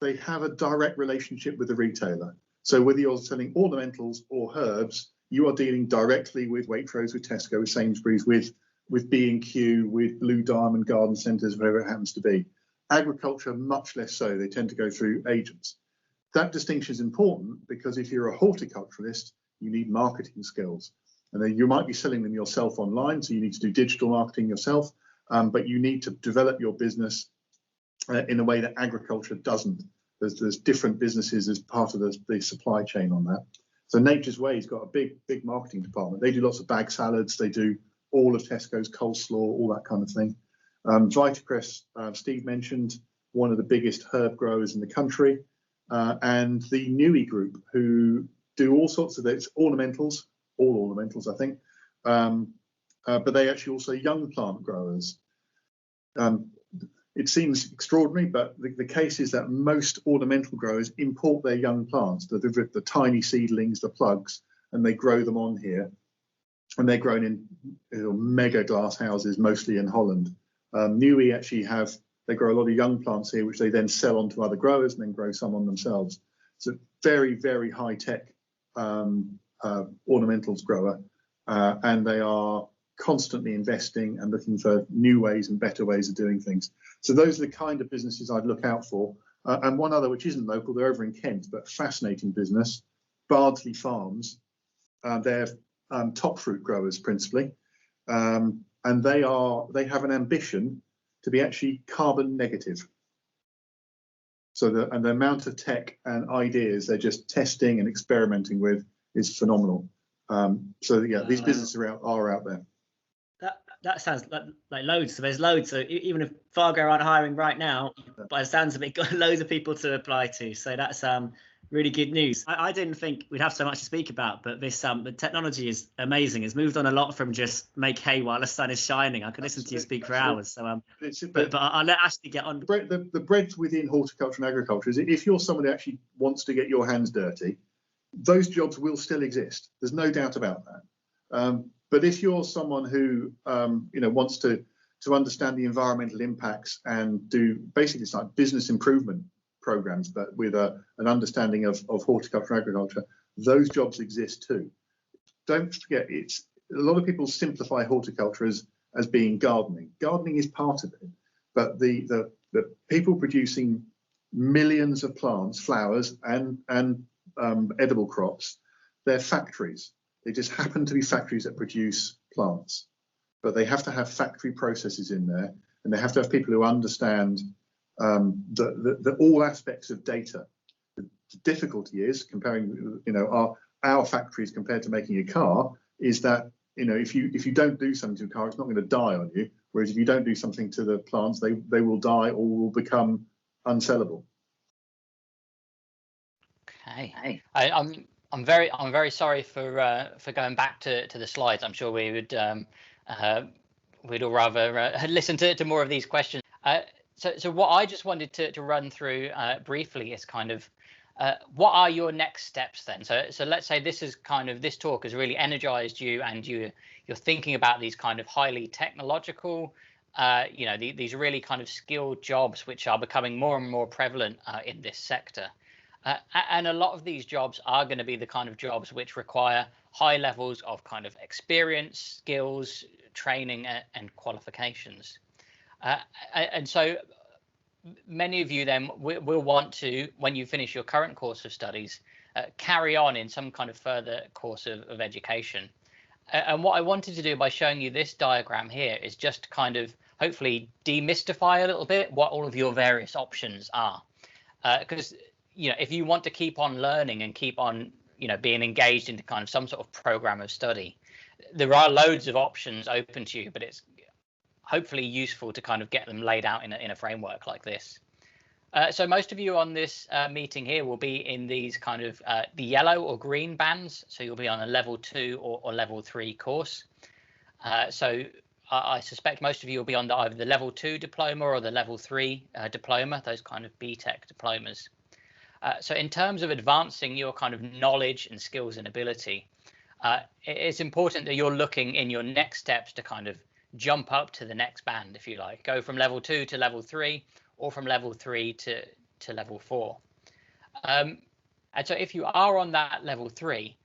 They have a direct relationship with the retailer. So whether you're selling ornamentals or herbs, you are dealing directly with Waitrose, with Tesco, with Sainsbury's, with B&Q, with Blue Diamond Garden Centres, wherever it happens to be. Agriculture, much less so. They tend to go through agents. That distinction is important because if you're a horticulturalist, you need marketing skills. And then you might be selling them yourself online, so you need to do digital marketing yourself, but you need to develop your business in a way that agriculture doesn't. There's different businesses as part of the supply chain on that. So Nature's Way's got a big marketing department. They do lots of bag salads. They do all of Tesco's coleslaw, all that kind of thing. Vitacress, Steve mentioned, one of the biggest herb growers in the country, and the Newey Group, who do all sorts of all ornamentals, I think, but they actually also young plant growers. It seems extraordinary, but the case is that most ornamental growers import their young plants, the tiny seedlings, the plugs, and they grow them on here. And they're grown in mega glass houses, mostly in Holland. Newey actually they grow a lot of young plants here, which they then sell on to other growers and then grow some on themselves. It's a very, very high-tech ornamentals grower, and they are constantly investing and looking for new ways and better ways of doing things. So those are the kind of businesses I'd look out for. And one other, which isn't local, they're over in Kent, but fascinating business, Bardsley Farms. They're top fruit growers principally, and they have an ambition to be actually carbon negative. So the amount of tech and ideas they're just testing and experimenting with is phenomenal. These businesses are out there. That sounds like loads. So there's loads. So even if Fargro aren't hiring right now, by the sounds of it, got loads of people to apply to. So that's really good news. I didn't think we'd have so much to speak about, but this the technology is amazing. It's moved on a lot from just make hay while the sun is shining. I could listen to you speak for hours. So but I'll let Ashley get on. The breadth within horticulture and agriculture is if you're someone who actually wants to get your hands dirty, those jobs will still exist. There's no doubt about that. But if you're someone who wants to understand the environmental impacts and do basically it's like business improvement programs, but with an understanding of horticulture and agriculture, those jobs exist too. Don't forget, a lot of people simplify horticulture as being gardening. Gardening is part of it, but the people producing millions of plants, flowers, and edible crops, they're factories. They just happen to be factories that produce plants, but they have to have factory processes in there, and they have to have people who understand all aspects of data. The difficulty is comparing, our factories compared to making a car is that, if you don't do something to a car, it's not going to die on you. Whereas if you don't do something to the plants, they will die or will become unsellable. Okay. I'm very sorry for going back to the slides. I'm sure we would we'd all rather listen to more of these questions. So what I just wanted to run through briefly is kind of what are your next steps then? So let's say this talk has really energized you, and you're thinking about these kind of highly technological, these really kind of skilled jobs which are becoming more and more prevalent in this sector. And a lot of these jobs are going to be the kind of jobs which require high levels of kind of experience, skills, training, and qualifications. And so many of you then will want to, when you finish your current course of studies, carry on in some kind of further course of education. And what I wanted to do by showing you this diagram here is just kind of hopefully demystify a little bit what all of your various options are. Because if you want to keep on learning and keep on being engaged into kind of some sort of program of study, there are loads of options open to you, but it's hopefully useful to kind of get them laid out in a framework like this. So most of you on this meeting here will be in these kind of the yellow or green bands. So you'll be on a level 2 or level 3 course. So I suspect most of you will be on either the level 2 diploma or the level 3 diploma, those kind of BTEC diplomas. So in terms of advancing your kind of knowledge and skills and ability, it's important that you're looking in your next steps to kind of jump up to the next band, if you like, go from level 2 to level 3, or from level 3 to level 4. And so if you are on that level 3,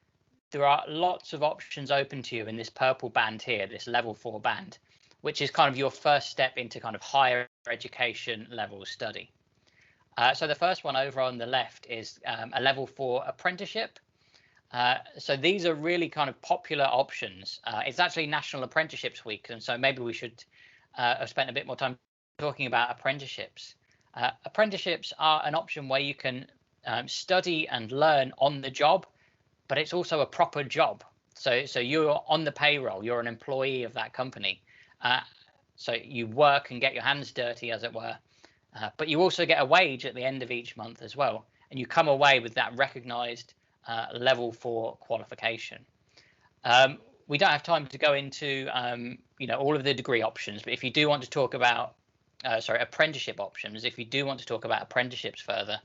there are lots of options open to you in this purple band here, this level 4 band, which is kind of your first step into kind of higher education level study. So the first one over on the left is a level 4 apprenticeship. So these are really kind of popular options. It's actually National Apprenticeships Week, and so maybe we should have spent a bit more time talking about apprenticeships. Apprenticeships are an option where you can study and learn on the job, but it's also a proper job. So you're on the payroll, you're an employee of that company. So you work and get your hands dirty, as it were, but you also get a wage at the end of each month as well, and you come away with that recognised level 4 qualification. We don't have time to go into all of the degree options, but if you do want to talk about apprenticeship options, if you do want to talk about apprenticeships further,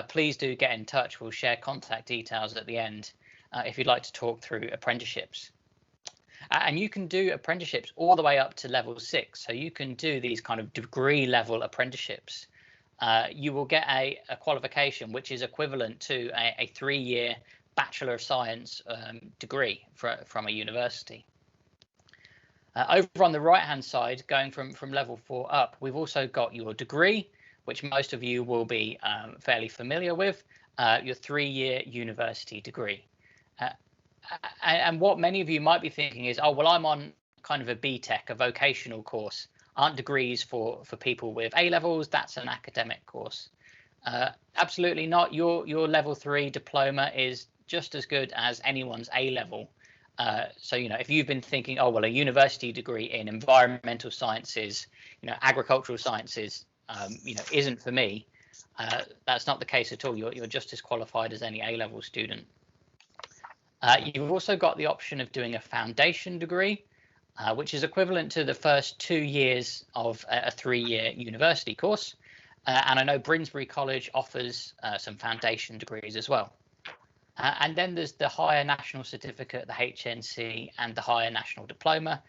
please do get in touch. We'll share contact details at the end if you'd like to talk through apprenticeships. And you can do apprenticeships all the way up to level 6. So you can do these kind of degree level apprenticeships. You will get a qualification which is equivalent to a 3-year Bachelor of Science degree from a university. Over on the right hand side, going from level 4 up, we've also got your degree, which most of you will be fairly familiar with, your 3-year university degree. And what many of you might be thinking is, oh, well, I'm on kind of a BTEC, a vocational course. Aren't degrees for people with A levels? That's an academic course. Absolutely not. Your level 3 diploma is just as good as anyone's A level. So if you've been thinking, oh well, a university degree in environmental sciences, agricultural sciences, isn't for me, that's not the case at all. You're just as qualified as any A-level student. You've also got the option of doing a foundation degree, which is equivalent to the first 2 years of a 3-year university course. And I know Brinsbury College offers some foundation degrees as well. And then there's the Higher National Certificate, the HNC, and the Higher National Diploma.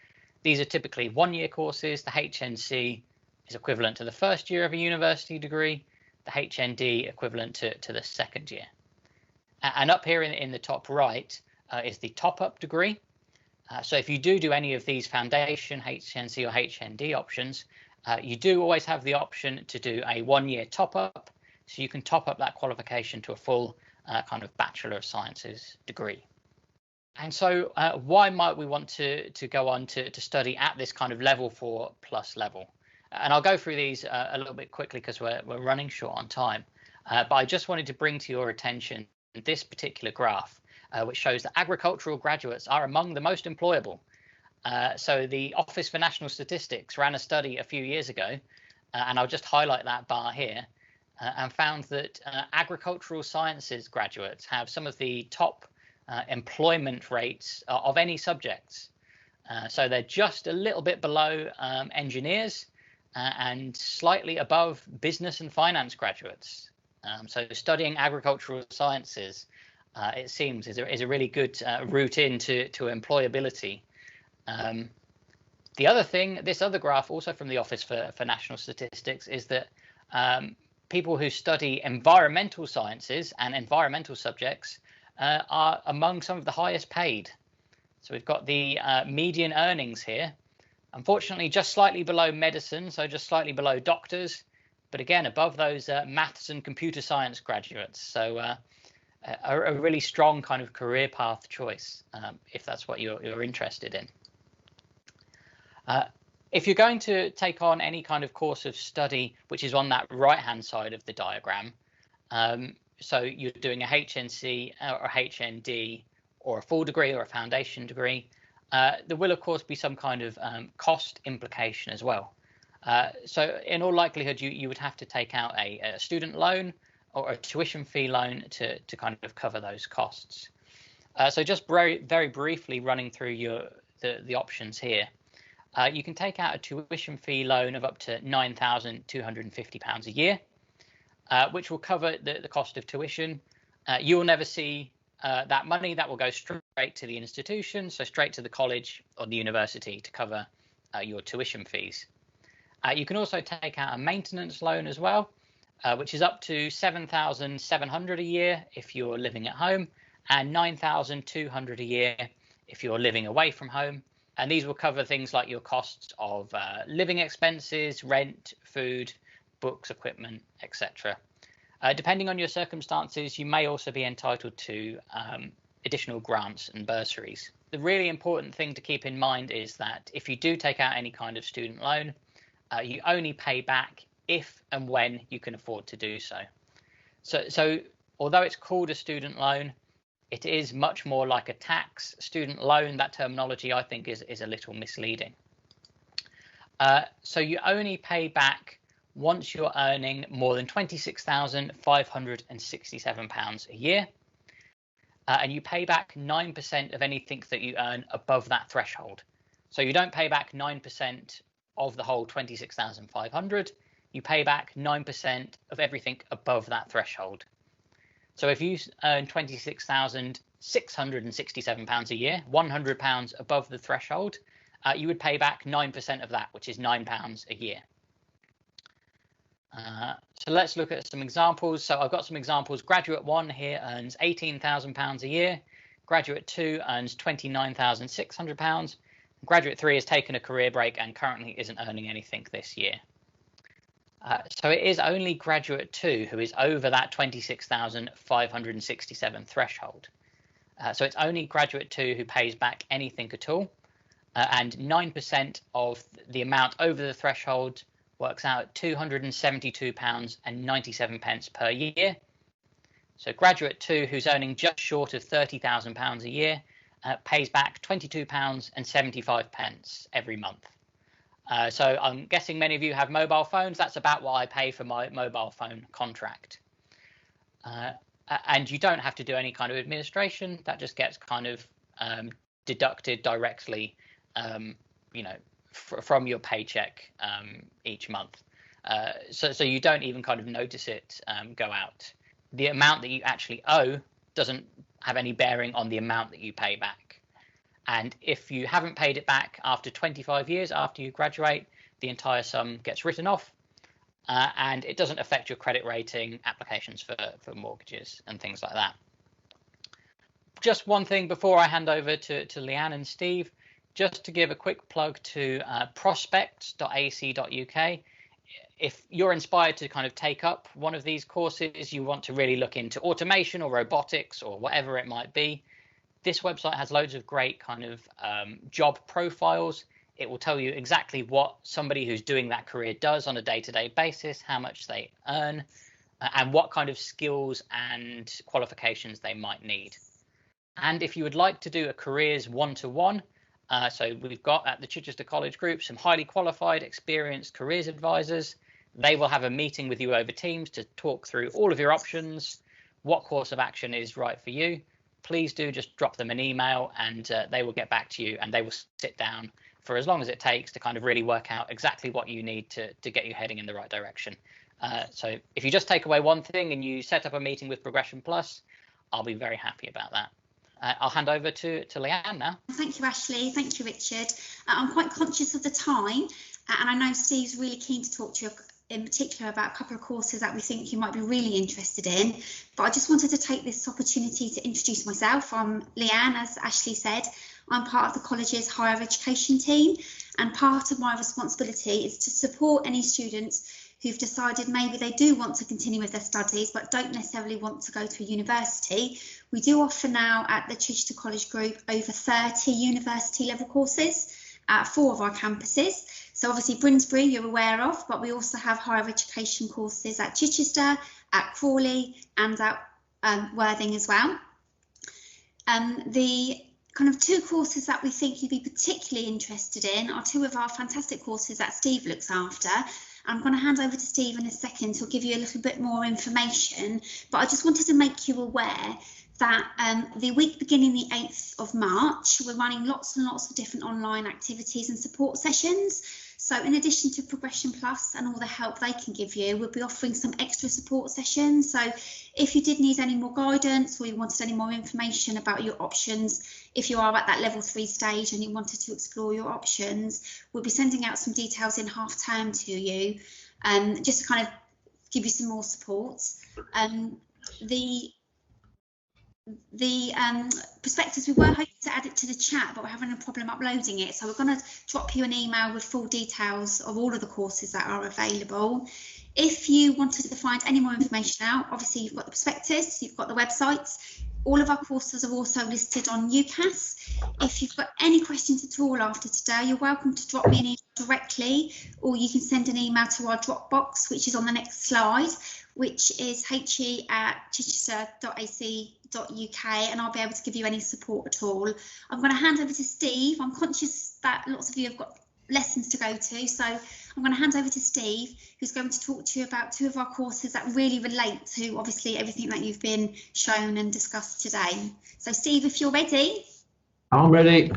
These are typically 1-year courses. The HNC is equivalent to the first year of a university degree, the HND equivalent to the second year. And up here in the top right is the top-up degree. So if you do any of these foundation, HNC or HND options, you do always have the option to do a 1-year top-up. So you can top up that qualification to a full kind of Bachelor of Sciences degree. And so why might we want to go on to study at this kind of level 4 plus level? And I'll go through these a little bit quickly because we're running short on time. But I just wanted to bring to your attention this particular graph, which shows that agricultural graduates are among the most employable. So the Office for National Statistics ran a study a few years ago, and I'll just highlight that bar here, and found that agricultural sciences graduates have some of the top employment rates of any subjects. So they're just a little bit below engineers and slightly above business and finance graduates. So studying agricultural sciences, it seems, is a really good route into employability. The other thing, this other graph, also from the Office for National Statistics, is that people who study environmental sciences and environmental subjects are among some of the highest paid. So we've got the median earnings here, unfortunately just slightly below medicine, so just slightly below doctors, but again above those maths and computer science graduates. So a really strong kind of career path choice if that's what you're interested in. If you're going to take on any kind of course of study, which is on that right-hand side of the diagram, so you're doing a HNC or a HND or a full degree or a foundation degree, there will of course be some kind of cost implication as well. So in all likelihood, you would have to take out a student loan or a tuition fee loan to kind of cover those costs. So just very briefly running through the options here. You can take out a tuition fee loan of up to £9,250 a year, which will cover the cost of tuition. You will never see that money. That will go straight to the institution, so straight to the college or the university to cover your tuition fees. You can also take out a maintenance loan as well, which is up to £7,700 a year if you're living at home, and £9,200 a year if you're living away from home. And these will cover things like your costs of living expenses, rent, food, books, equipment, etc. Depending on your circumstances, you may also be entitled to additional grants and bursaries. The really important thing to keep in mind is that if you do take out any kind of student loan, you only pay back if and when you can afford to do so. So although it's called a student loan, it is much more like a tax. Student loan, that terminology, I think is a little misleading. So you only pay back once you're earning more than £26,567 a year, and you pay back 9% of anything that you earn above that threshold. So you don't pay back 9% of the whole 26,500. You pay back 9% of everything above that threshold. So if you earn £26,667 a year, £100 above the threshold, you would pay back 9% of that, which is £9 a year. So let's look at some examples. So I've got some examples. Graduate 1 here earns £18,000 a year. Graduate 2 earns £29,600. Graduate 3 has taken a career break and currently isn't earning anything this year. So it is only graduate 2 who is over that 26,567 threshold. So it's only graduate 2 who pays back anything at all. And 9% of the amount over the threshold works out at £272.97 per year. So graduate 2, who's earning just short of £30,000 a year, pays back £22.75 every month. So I'm guessing many of you have mobile phones. That's about what I pay for my mobile phone contract. And you don't have to do any kind of administration. That just gets kind of deducted directly, from your paycheck each month. So you don't even kind of notice it go out. The amount that you actually owe doesn't have any bearing on the amount that you pay back. And if you haven't paid it back after 25 years after you graduate, the entire sum gets written off, and it doesn't affect your credit rating, applications for mortgages and things like that. Just one thing before I hand over to Leanne and Steve, just to give a quick plug to prospects.ac.uk. If you're inspired to kind of take up one of these courses, you want to really look into automation or robotics or whatever it might be, this website has loads of great kind of job profiles. It will tell you exactly what somebody who's doing that career does on a day-to-day basis, how much they earn, and what kind of skills and qualifications they might need. And if you would like to do a careers one-to-one, so we've got at the Chichester College Group some highly qualified, experienced careers advisors. They will have a meeting with you over Teams to talk through all of your options, what course of action is right for you. Please do just drop them an email and they will get back to you, and they will sit down for as long as it takes to kind of really work out exactly what you need to get you heading in the right direction. So if you just take away one thing and you set up a meeting with ProgressionPlus, I'll be very happy about that. I'll hand over to Leanne now. Thank you, Ashley. Thank you, Richard. I'm quite conscious of the time, and I know Steve's really keen to talk to you in particular about a couple of courses that we think you might be really interested in. But I just wanted to take this opportunity to introduce myself. I'm Leanne, as Ashley said. I'm part of the college's higher education team, and part of my responsibility is to support any students who've decided maybe they do want to continue with their studies but don't necessarily want to go to a university. We do offer now at the Chichester College Group over 30 university level courses at 4 of our campuses. So So obviously Brinsbury you're aware of, but we also have higher education courses at Chichester, at Crawley and at Worthing as well. The kind of two courses that we think you'd be particularly interested in are two of our fantastic courses that Steve looks after. I'm going to hand over to Steve in a second to give you a little bit more information, but I just wanted to make you aware that the week beginning the 8th of March, we're running lots and lots of different online activities and support sessions. So in addition to Progression Plus and all the help they can give you, we'll be offering some extra support sessions. So if you did need any more guidance or you wanted any more information about your options, if you are at that level 3 stage and you wanted to explore your options, we'll be sending out some details in half term to you, just to kind of give you some more support. The prospectus, we were hoping to add it to the chat, but we're having a problem uploading it, so we're going to drop you an email with full details of all of the courses that are available. If you wanted to find any more information out, obviously you've got the prospectus, you've got the websites. All of our courses are also listed on UCAS. If you've got any questions at all after today, you're welcome to drop me an email directly, or you can send an email to our Dropbox, which is on the next slide, which is he@chichester.ac.uk, and I'll be able to give you any support at all. I'm going to hand over to Steve. I'm conscious that lots of you have got lessons to go to, so I'm going to hand over to Steve, who's going to talk to you about two of our courses that really relate to obviously everything that you've been shown and discussed today. So Steve, if you're ready. I'm ready.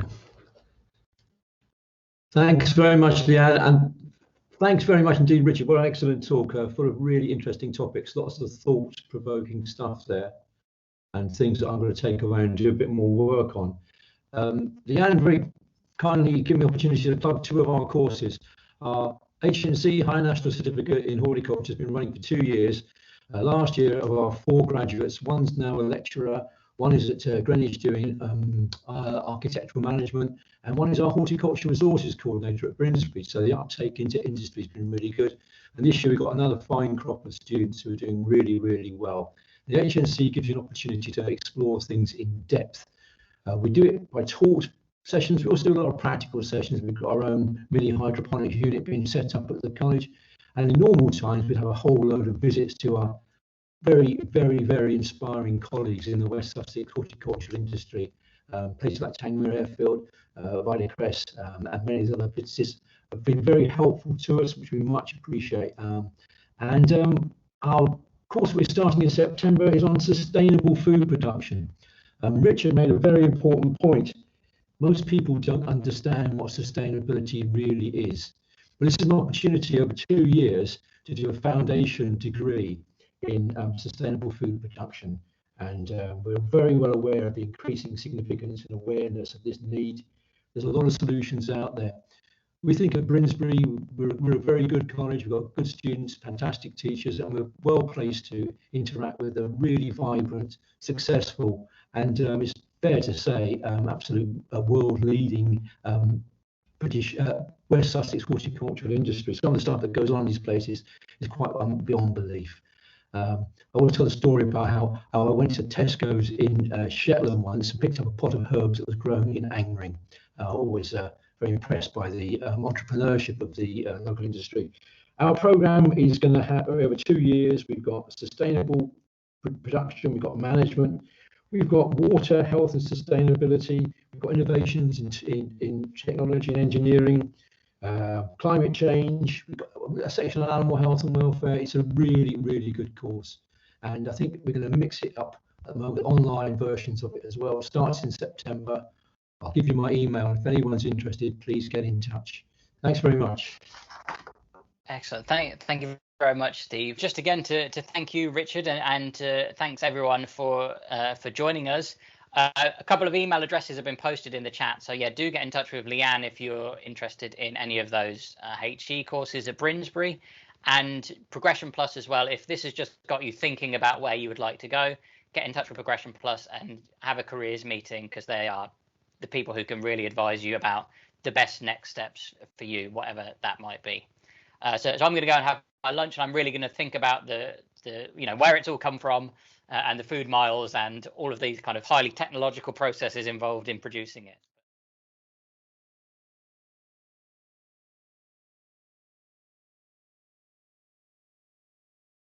Thanks very much, Leanne, and thanks very much indeed, Richard. What an excellent talk, full of really interesting topics, lots of thought-provoking stuff there, and things that I'm going to take away and do a bit more work on. Leanne very kindly gave me the opportunity to plug two of our courses. Our HNC, High National Certificate in Horticulture, has been running for 2 years. Last year, of our 4 graduates, one's now a lecturer, one is at Greenwich doing architectural management, and one is our horticulture resources coordinator at Brinsbury. So the uptake into industry has been really good. And this year we've got another fine crop of students who are doing really, really well. The HNC gives you an opportunity to explore things in depth. We do it by taught sessions. We also do a lot of practical sessions. We've got our own mini hydroponic unit being set up at the college. And in normal times, we'd have a whole load of visits to our very, very, very inspiring colleagues in the West Sussex horticultural industry. Places like Tangmere Airfield, Videcrest, and many of the other businesses have been very helpful to us, which we much appreciate. Our course we're starting in September is on sustainable food production. Richard made a very important point. Most people don't understand what sustainability really is. But this is an opportunity over 2 years to do a foundation degree in sustainable food production. And we're very well aware of the increasing significance and awareness of this need. There's a lot of solutions out there. We think at Brinsbury, we're a very good college. We've got good students, fantastic teachers, and we're well placed to interact with a really vibrant, successful, and it's fair to say, absolute world-leading British West Sussex horticultural industry. Some of the stuff that goes on in these places is quite beyond belief. I want to tell a story about how I went to Tesco's in Shetland once and picked up a pot of herbs that was grown in Angering. Always very impressed by the entrepreneurship of the local industry. Our program is going to have over 2 years. We've got sustainable production, we've got management, we've got water, health and sustainability, we've got innovations in technology and engineering, climate change, we've got a section on animal health and welfare. It's a really, really good course. And I think we're going to mix it up at the moment, online versions of it as well. It starts in September. I'll give you my email. If anyone's interested, please get in touch. Thanks very much. Excellent. Thank you very much, Steve. Just again to thank you, Richard, and thanks everyone for joining us. A couple of email addresses have been posted in the chat, so yeah, do get in touch with Leanne if you're interested in any of those HE courses at Brinsbury, and Progression Plus as well. If this has just got you thinking about where you would like to go, get in touch with Progression Plus and have a careers meeting, because they are the people who can really advise you about the best next steps for you, whatever that might be. So I'm going to go and have my lunch, and I'm really going to think about the where it's all come from, and the food miles and all of these kind of highly technological processes involved in producing it.